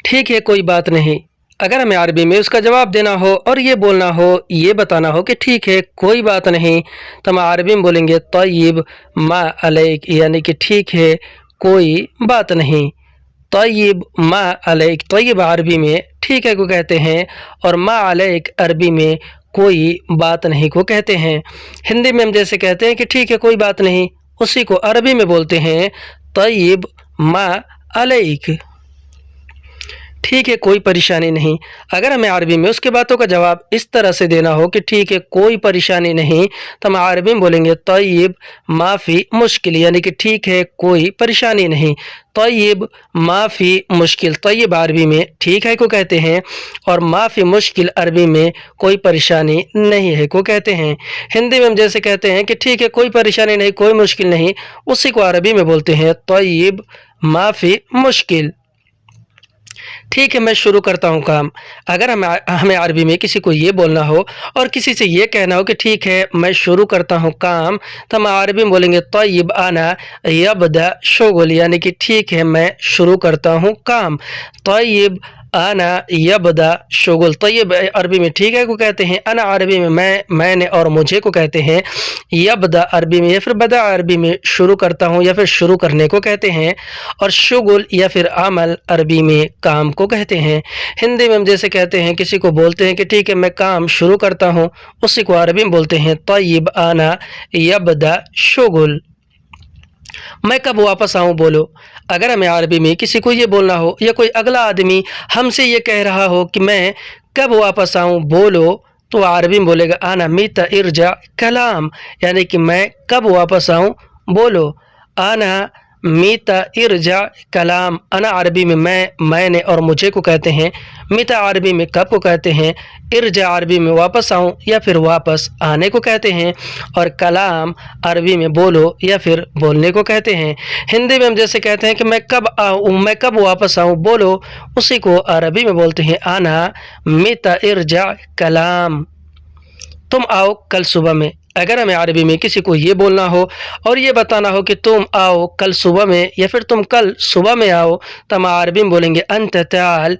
ٹھیک ہے کوئی بات نہیں۔ اگر ہمیں عربی میں اس کا جواب دینا ہو اور یہ بولنا ہو، یہ بتانا ہو کہ ٹھیک ہے کوئی بات نہیں، تو ہم عربی میں بولیں گے طیب ما علیک، یعنی کہ ٹھیک ہے کوئی بات نہیں۔ طیب ما علیک، طیب عربی میں ٹھیک ہے کو کہتے ہیں، اور ما علیک عربی میں کوئی بات نہیں کو کہتے ہیں۔ ہندی میں ہم جیسے کہتے ہیں کہ ٹھیک ہے کوئی بات نہیں، اسی کو عربی میں بولتے ہیں طیب ما علیک، ٹھیک ہے کوئی پریشانی نہیں۔ اگر ہمیں عربی میں اس کے باتوں کا جواب اس طرح سے دینا ہو کہ ٹھیک ہے کوئی پریشانی نہیں، تو ہم عربی میں بولیں گے طیب ما فی مشکل، یعنی کہ ٹھیک ہے کوئی پریشانی نہیں۔ طیب ما فی مشکل، طیب عربی میں ٹھیک ہے کو کہتے ہیں، اور ما فی مشکل عربی میں کوئی پریشانی نہیں ہے کو کہتے ہیں۔ ہندی میں ہم جیسے کہتے ہیں کہ ٹھیک ہے کوئی پریشانی نہیں، کوئی مشکل نہیں، اسی کو عربی میں بولتے ہیں طیب ما فی مشکل۔ ٹھیک ہے میں شروع کرتا ہوں کام۔ اگر ہمیں عربی میں کسی کو یہ بولنا ہو اور کسی سے یہ کہنا ہو کہ ٹھیک ہے میں شروع کرتا ہوں کام، تو ہم عربی میں بولیں گے طیب انا یبدا شغل، یعنی کہ ٹھیک ہے میں شروع کرتا ہوں کام۔ طیب انا یبدا شغل، طیب عربی میں ٹھیک ہے کو کہتے ہیں، انا عربی میں میں نے اور مجھے کو کہتے ہیں، یبدا عربی میں یا پھر بدا عربی میں شروع کرتا ہوں یا پھر شروع کرنے کو کہتے ہیں، اور شغل یا پھر عمل عربی میں کام کو کہتے ہیں۔ ہندی میں ہم جیسے کہتے ہیں کسی کو بولتے ہیں کہ ٹھیک ہے میں کام شروع کرتا ہوں، اسی کو عربی میں بولتے ہیں طیب انا یبدا شغل۔ میں کب واپس آؤں بولو۔ اگر ہمیں عربی میں کسی کو یہ بولنا ہو یا کوئی اگلا آدمی ہم سے یہ کہہ رہا ہو کہ میں کب واپس آؤں بولو، تو عربی میں بولے گا انا میتا ارجع کلام، یعنی کہ میں کب واپس آؤں بولو۔ انا میتا ارجع کلام، انا عربی میں میں نے اور مجھے کو کہتے ہیں، میتا عربی میں کب کو کہتے ہیں، ارجع عربی میں واپس آؤں یا پھر واپس آنے کو کہتے ہیں، اور کلام عربی میں بولو یا پھر بولنے کو کہتے ہیں۔ ہندی میں ہم جیسے کہتے ہیں کہ میں کب آؤں، میں کب واپس آؤں بولو، اسی کو عربی میں بولتے ہیں انا میتا ارجع کلام، تم آؤ کل صبح میں۔ اگر ہمیں عربی میں کسی کو یہ بولنا ہو اور یہ بتانا ہو کہ تم آؤ کل صبح میں یا پھر تم کل صبح میں آؤ، تو ہم عربی میں بولیں گے انت تعال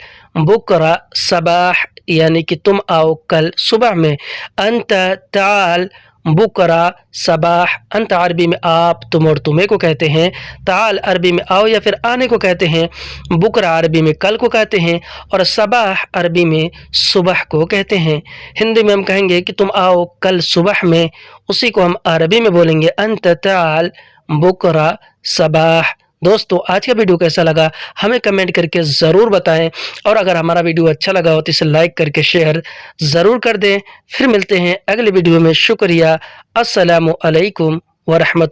بکرہ صباح، یعنی کہ تم آؤ کل صبح میں۔ انت تعال बुकरा, सबाह। अंत अरबी में आप, तुम और तुम्हें को कहते हैं। ताल अरबी में आओ या फिर आने को कहते हैं। बुकरा अरबी में कल को कहते हैं और सबाह अरबी में सुबह को कहते हैं। हिंदी में हम कहेंगे कि तुम आओ कल सुबह में, उसी को हम अरबी में बोलेंगे अंत ताल बुकरा सबाह। दोस्तों, आज का वीडियो कैसा लगा हमें कमेंट करके ज़रूर बताएं, और अगर हमारा वीडियो अच्छा लगा हो तो इसे लाइक करके शेयर ज़रूर कर दें। फिर मिलते हैं अगले वीडियो में। शुक्रिया। अस्सलामु अलैकुम व रहमतुल्लाह।